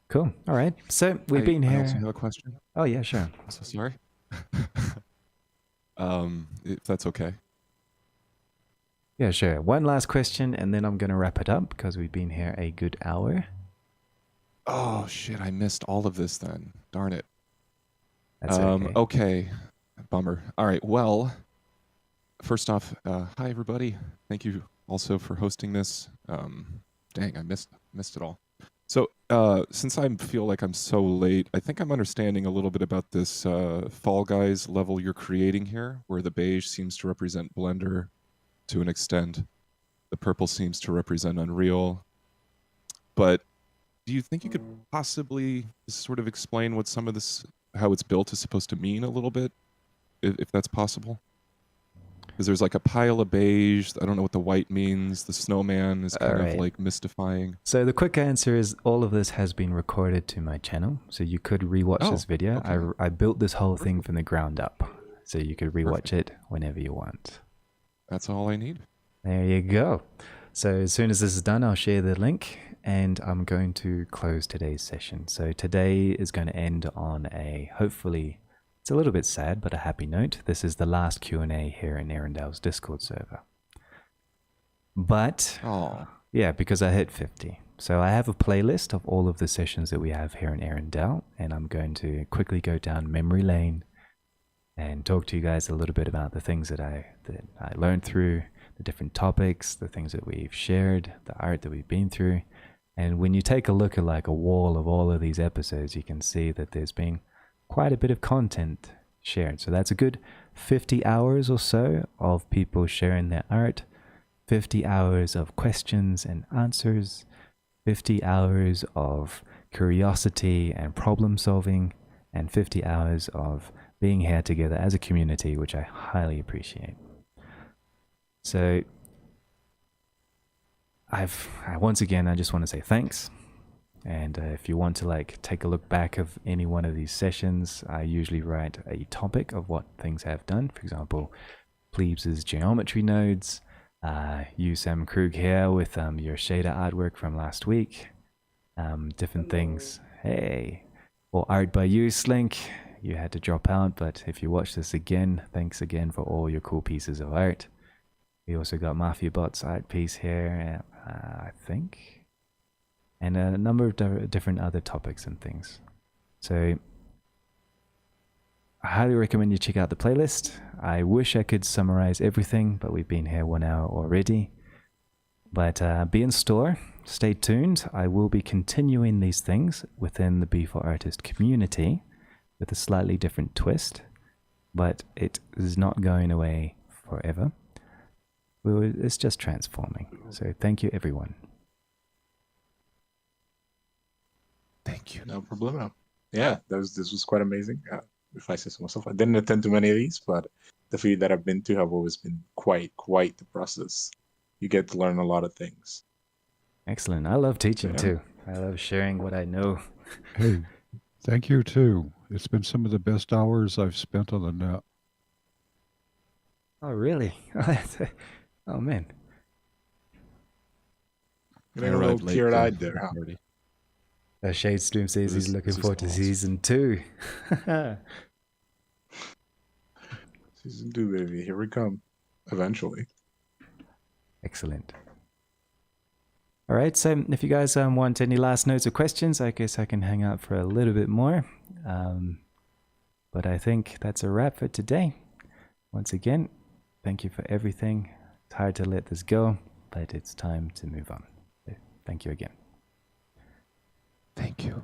Cool. All right. So we've been I also here. have a question. Oh yeah, sure. I'm so sorry. If that's okay. Yeah, sure. One last question, and then I'm gonna wrap it up because we've been here a good hour. Oh shit! I missed all of this then. Darn it. That's okay. Okay. Bummer. All right. Well, first off, hi everybody. Thank you also for hosting this. Dang, I missed it all. So, since I feel like I'm so late, I think I'm understanding a little bit about this Fall Guys level you're creating here, where the beige seems to represent Blender to an extent. The purple seems to represent Unreal. But do you think you could possibly sort of explain what some of this, how it's built is supposed to mean a little bit, if that's possible? Because there's like a pile of beige. I don't know what the white means. The snowman is kind of like mystifying. So the quick answer is all of this has been recorded to my channel. So you could rewatch this video. Okay. I built this whole thing from the ground up. So you could rewatch it whenever you want. That's all I need. There you go. So as soon as this is done, I'll share the link and I'm going to close today's session. So today is going to end on a, hopefully, it's a little bit sad, but a happy note. This is the last Q&A here in Arendale's Discord server. But, yeah, because I hit 50. So I have a playlist of all of the sessions that we have here in Arendelle, and I'm going to quickly go down memory lane and talk to you guys a little bit about the things that I learned through, the different topics, the things that we've shared, the art that we've been through. And when you take a look at like a wall of all of these episodes, you can see that there's been quite a bit of content shared. So that's a good 50 hours or so of people sharing their art, 50 hours of questions and answers, 50 hours of curiosity and problem solving, and 50 hours of being here together as a community, which I highly appreciate. So once again, I just want to say thanks. And if you want to like take a look back of any one of these sessions, I usually write a topic of what things I've done. For example, Plebes' geometry nodes, you Sam Krug here with your shader artwork from last week, different things. Hey, or art by you, Slink. You had to drop out, but if you watch this again, thanks again for all your cool pieces of art. We also got Mafia Bot's art piece here, I think. And a number of different other topics and things. So I highly recommend you check out the playlist. I wish I could summarize everything, but we've been here 1 hour already. But be in store, stay tuned. I will be continuing these things within the B4 Artist community with a slightly different twist, but it is not going away forever. It's just transforming. So thank you, everyone. Thank you. No problem. Yeah, this was quite amazing. If I say so myself, I didn't attend to many of these, but the few that I've been to have always been quite the process. You get to learn a lot of things. Excellent. I love teaching too. I love sharing what I know. Hey, thank you too. It's been some of the best hours I've spent on the net. Oh, really? Oh, man. Getting a little teary-eyed there, huh? Shade Stream says he's looking forward to season 2. Season 2, baby. Here we come. Eventually. Excellent. All right, so if you guys want any last notes or questions, I guess I can hang out for a little bit more. But I think that's a wrap for today. Once again, thank you for everything. It's hard to let this go, but it's time to move on. So thank you again. Thank you.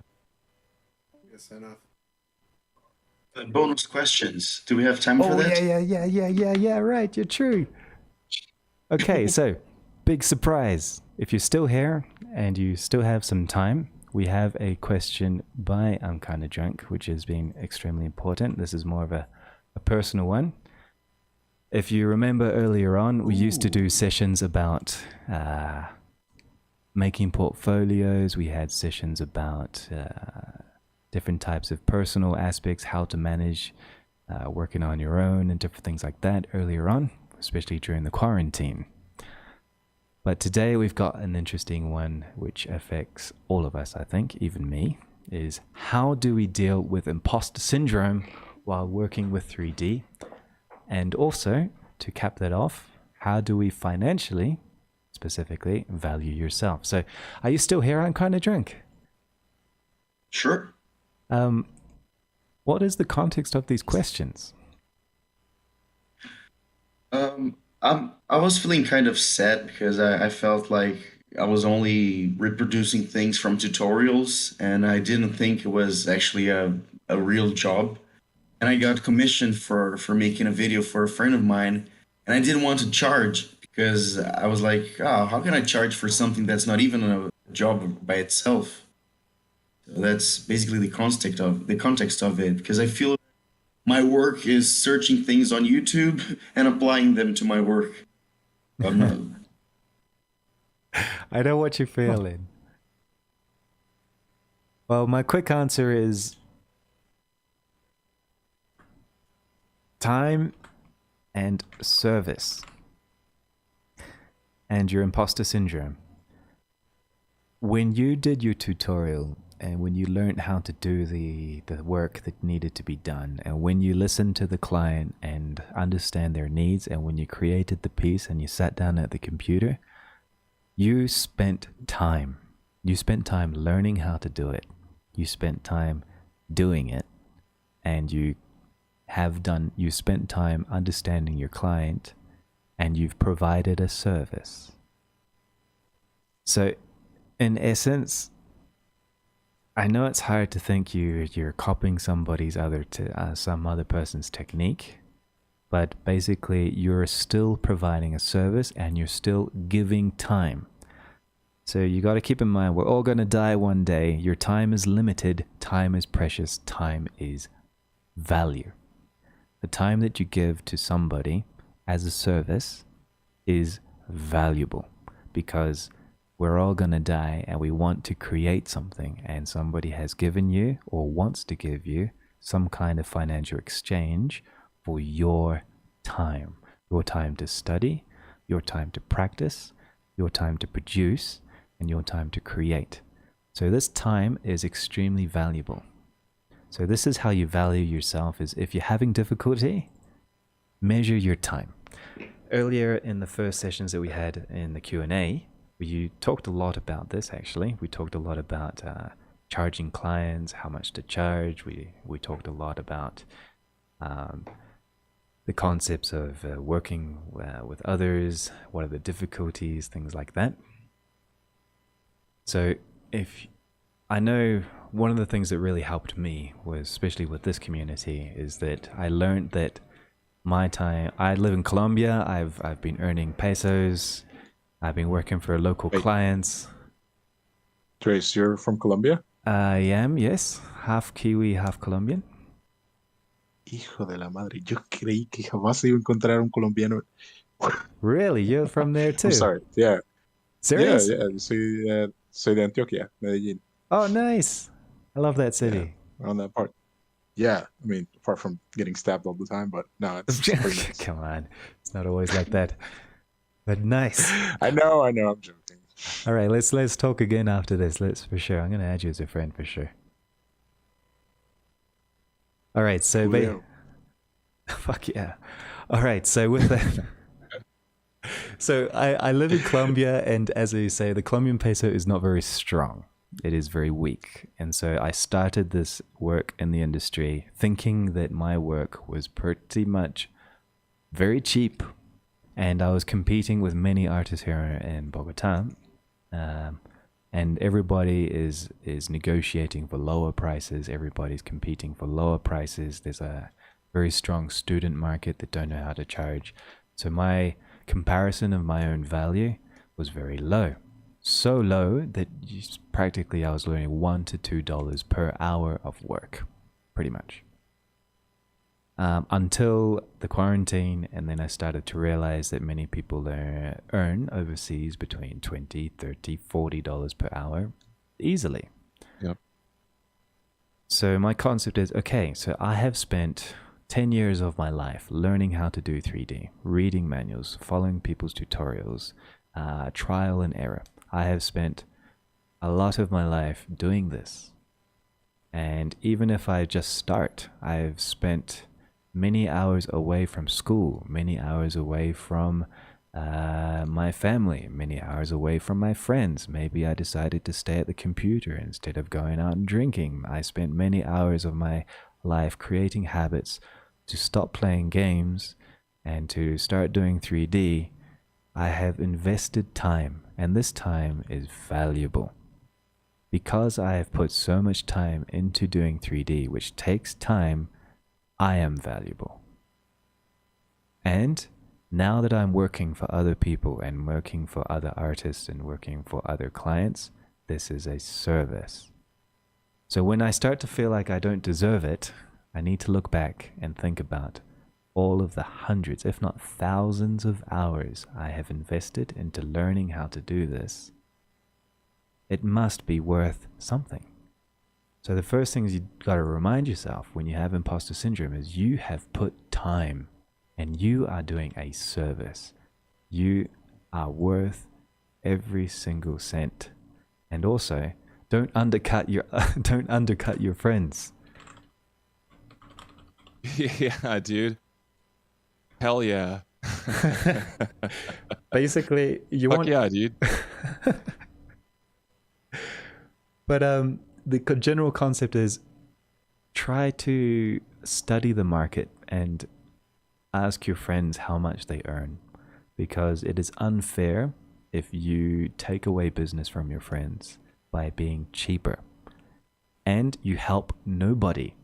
Yes, enough. Bonus questions. Do we have time for that? Yeah, right, you're true. Okay, so big surprise. If you're still here and you still have some time, we have a question by Imkindadrunk, which has been extremely important. This is more of a personal one. If you remember earlier on, we used to do sessions about making portfolios. We had sessions about different types of personal aspects, how to manage working on your own and different things like that earlier on, especially during the quarantine. But today we've got an interesting one which affects all of us, I think, even me, is how do we deal with imposter syndrome while working with 3D? And also, to cap that off, how do we financially, specifically, value yourself? So, are you still here? I'm kind of drunk. Sure. What is the context of these questions? I was feeling kind of sad because I felt like I was only reproducing things from tutorials and I didn't think it was actually a real job. And I got commissioned for making a video for a friend of mine, and I didn't want to charge because I was like, oh, how can I charge for something that's not even a job by itself? So that's basically the context of it, because I feel my work is searching things on YouTube and applying them to my work. I'm not. I know what you're feeling. Well, my quick answer is time and service and your imposter syndrome. When you did your tutorial and when you learned how to do the work that needed to be done, and when you listened to the client and understand their needs, and when you created the piece and you sat down at the computer, you spent time. You spent time learning how to do it. You spent time doing it, and you spent time understanding your client, and you've provided a service. So, in essence, I know it's hard to think you're copying some other person's technique, but basically you're still providing a service and you're still giving time. So you got to keep in mind, we're all going to die one day. Your time is limited. Time is precious. Time is value. The time that you give to somebody as a service is valuable, because we're all going to die and we want to create something, and somebody has given you or wants to give you some kind of financial exchange for your time to study, your time to practice, your time to produce, and your time to create. So this time is extremely valuable. So this is how you value yourself, is if you're having difficulty, measure your time. Earlier in the first sessions that we had in the Q&A, you talked a lot about this, actually. We talked a lot about charging clients, how much to charge. We talked a lot about the concepts of working with others, what are the difficulties, things like that. So I know one of the things that really helped me was, especially with this community, is that I learned that my time, I live in Colombia, I've been earning pesos, I've been working for local clients. Trace, you're from Colombia? I am, yes. Half Kiwi, half Colombian. Hijo de la madre, yo creí que jamás iba a encontrar un colombiano. Really? You're from there too? I'm sorry, yeah. Serious? Yeah. Soy de Antioquia, Medellín. Oh, nice. I love that city. Yeah, around that part. Yeah, I mean, apart from getting stabbed all the time, but no, it's pretty nice. Come on. It's not always like that. But nice. I know, I'm joking. All right, let's talk again after this. Let's for sure. I'm gonna add you as a friend for sure. All right, so Julio. fuck yeah. All right, so with that, So I live in Colombia, and as you say, the Colombian peso is not very strong. It is very weak. And so I started this work in the industry thinking that my work was pretty much very cheap. And I was competing with many artists here in Bogota. And everybody is negotiating for lower prices. Everybody's competing for lower prices. There's a very strong student market that don't know how to charge. So my comparison of my own value was very low. So low that practically I was learning $1 to $2 per hour of work, pretty much. Until the quarantine, and then I started to realize that many people earn overseas between $20, $30, $40 per hour easily. Yep. So my concept is, okay, so I have spent 10 years of my life learning how to do 3D, reading manuals, following people's tutorials, trial and error. I have spent a lot of my life doing this. And even if I just start, I've spent many hours away from school, many hours away from my family, many hours away from my friends. Maybe I decided to stay at the computer instead of going out and drinking. I spent many hours of my life creating habits to stop playing games and to start doing 3D. I have invested time, and this time is valuable. Because I have put so much time into doing 3D, which takes time, I am valuable. And now that I'm working for other people and working for other artists and working for other clients, this is a service. So when I start to feel like I don't deserve it, I need to look back and think about all of the hundreds, if not thousands of hours I have invested into learning how to do this. It must be worth something. So the first thing you got to remind yourself when you have imposter syndrome is you have put time and you are doing a service. You are worth every single cent. And also, don't undercut your friends. Yeah, dude. Hell yeah. Basically, you Fuck want yeah, dude. But the general concept is try to study the market and ask your friends how much they earn, because it is unfair if you take away business from your friends by being cheaper. And you help nobody.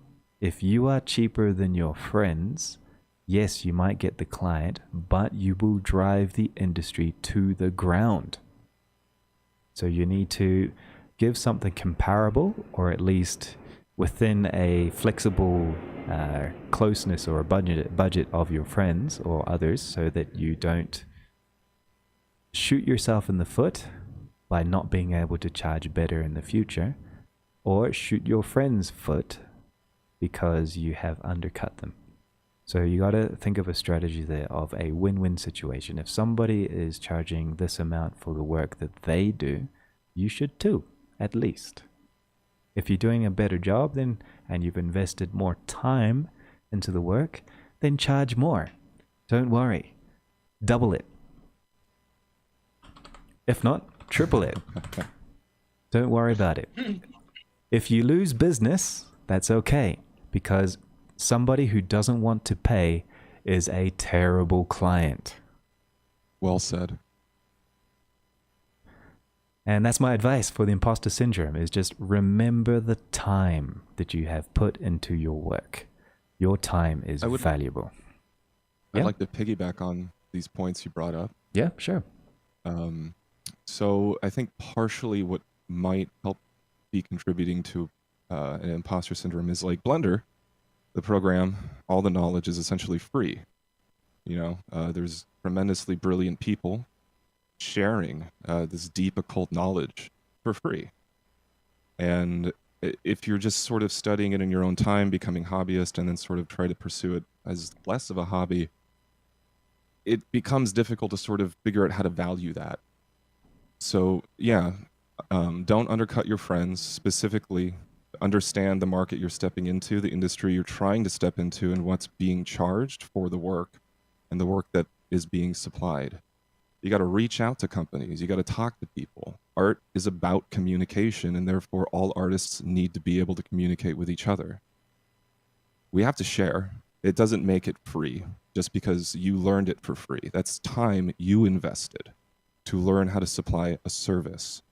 If you are cheaper than your friends, yes, you might get the client, but you will drive the industry to the ground. So you need to give something comparable, or at least within a flexible closeness or a budget of your friends or others, so that you don't shoot yourself in the foot by not being able to charge better in the future, or shoot your friend's foot because you have undercut them. So you got to think of a strategy there of a win-win situation. If somebody is charging this amount for the work that they do, you should too, at least. If you're doing a better job then, and you've invested more time into the work, then charge more. Don't worry. Double it. If not, triple it. Don't worry about it. If you lose business, that's okay, because somebody who doesn't want to pay is a terrible client. Well said. And that's my advice for the imposter syndrome, is just remember the time that you have put into your work. Your time is valuable. I'd Yeah. like to piggyback on these points you brought up. Yeah, sure. So I think partially what might help be contributing to an imposter syndrome is like Blender, the program, all the knowledge is essentially free. You know, there's tremendously brilliant people sharing this deep occult knowledge for free. And if you're just sort of studying it in your own time, becoming hobbyist, and then sort of try to pursue it as less of a hobby, it becomes difficult to sort of figure out how to value that. So yeah, don't undercut your friends. Specifically, understand the market you're stepping into, the industry you're trying to step into, and what's being charged for the work and the work that is being supplied. You got to reach out to companies. You got to talk to people. Art is about communication, and therefore all artists need to be able to communicate with each other. We have to share. It doesn't make it free just because you learned it for free. That's time you invested to learn how to supply a service.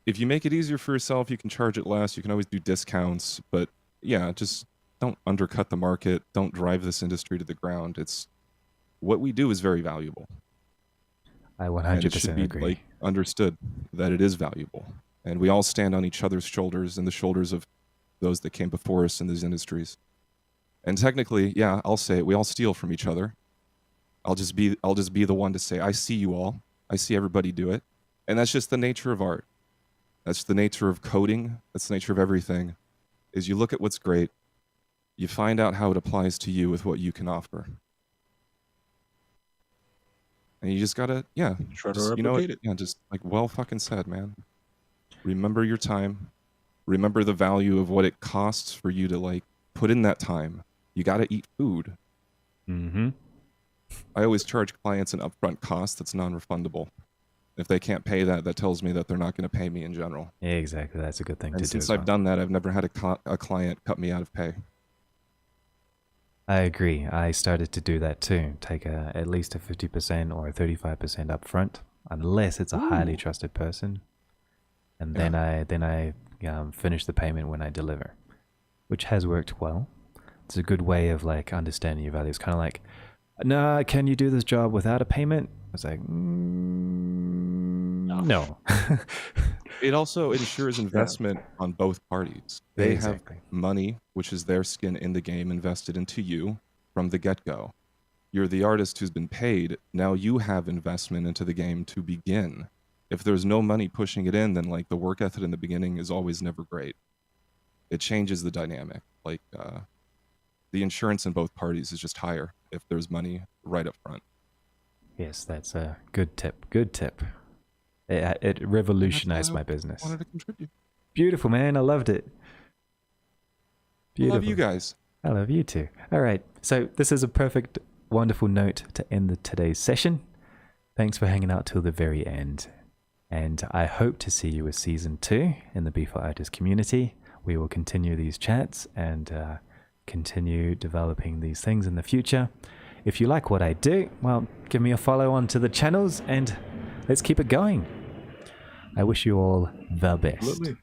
If you make it easier for yourself, you can charge it less. You can always do discounts, but yeah, just don't undercut the market. Don't drive this industry to the ground. It's what we do is very valuable. I And it 100% should be agree. like understood that it is valuable. And we all stand on each other's shoulders and the shoulders of those that came before us in these industries. And technically, yeah, I'll say it, we all steal from each other. I'll just be the one to say, I see you all. I see everybody do it. And that's just the nature of art. That's the nature of coding. That's the nature of everything. Is you look at what's great, you find out how it applies to you with what you can offer. And you just gotta, yeah, Try to just, replicate it. yeah, just like well fucking said, man. Remember your time. Remember the value of what it costs for you to like put in that time. You gotta eat food. Mm-hmm. I always charge clients an upfront cost that's non-refundable. If they can't pay that, that tells me that they're not going to pay me in general. Yeah, exactly. That's a good thing And to do. since As I've well. done that, I've never had a client cut me out of pay. I agree. I started to do that too. Take at least a 50% or a 35% upfront, unless it's a highly trusted person, and then I finish the payment when I deliver, which has worked well. It's a good way of like understanding your value. It's kind of like, nah, can you do this job without a payment? It's like, no. It also ensures investment on both parties. They Exactly. have money, which is their skin in the game, invested into you from the get-go. You're the artist who's been paid. Now you have investment into the game to begin. If there's no money pushing it in, then like the work ethic in the beginning is always never great. It changes the dynamic. Like the insurance in both parties is just higher if there's money right up front. Yes, that's a good tip. Good tip. It revolutionized my business. Wanted to contribute. Beautiful, man. I loved it. I Beautiful. love you guys. I love you too. All right. So this is a perfect, wonderful note to end today's session. Thanks for hanging out till the very end. And I hope to see you with season 2 in the B4 Artist community. We will continue these chats and continue developing these things in the future. If you like what I do, well, give me a follow onto the channels and let's keep it going. I wish you all the best. Absolutely.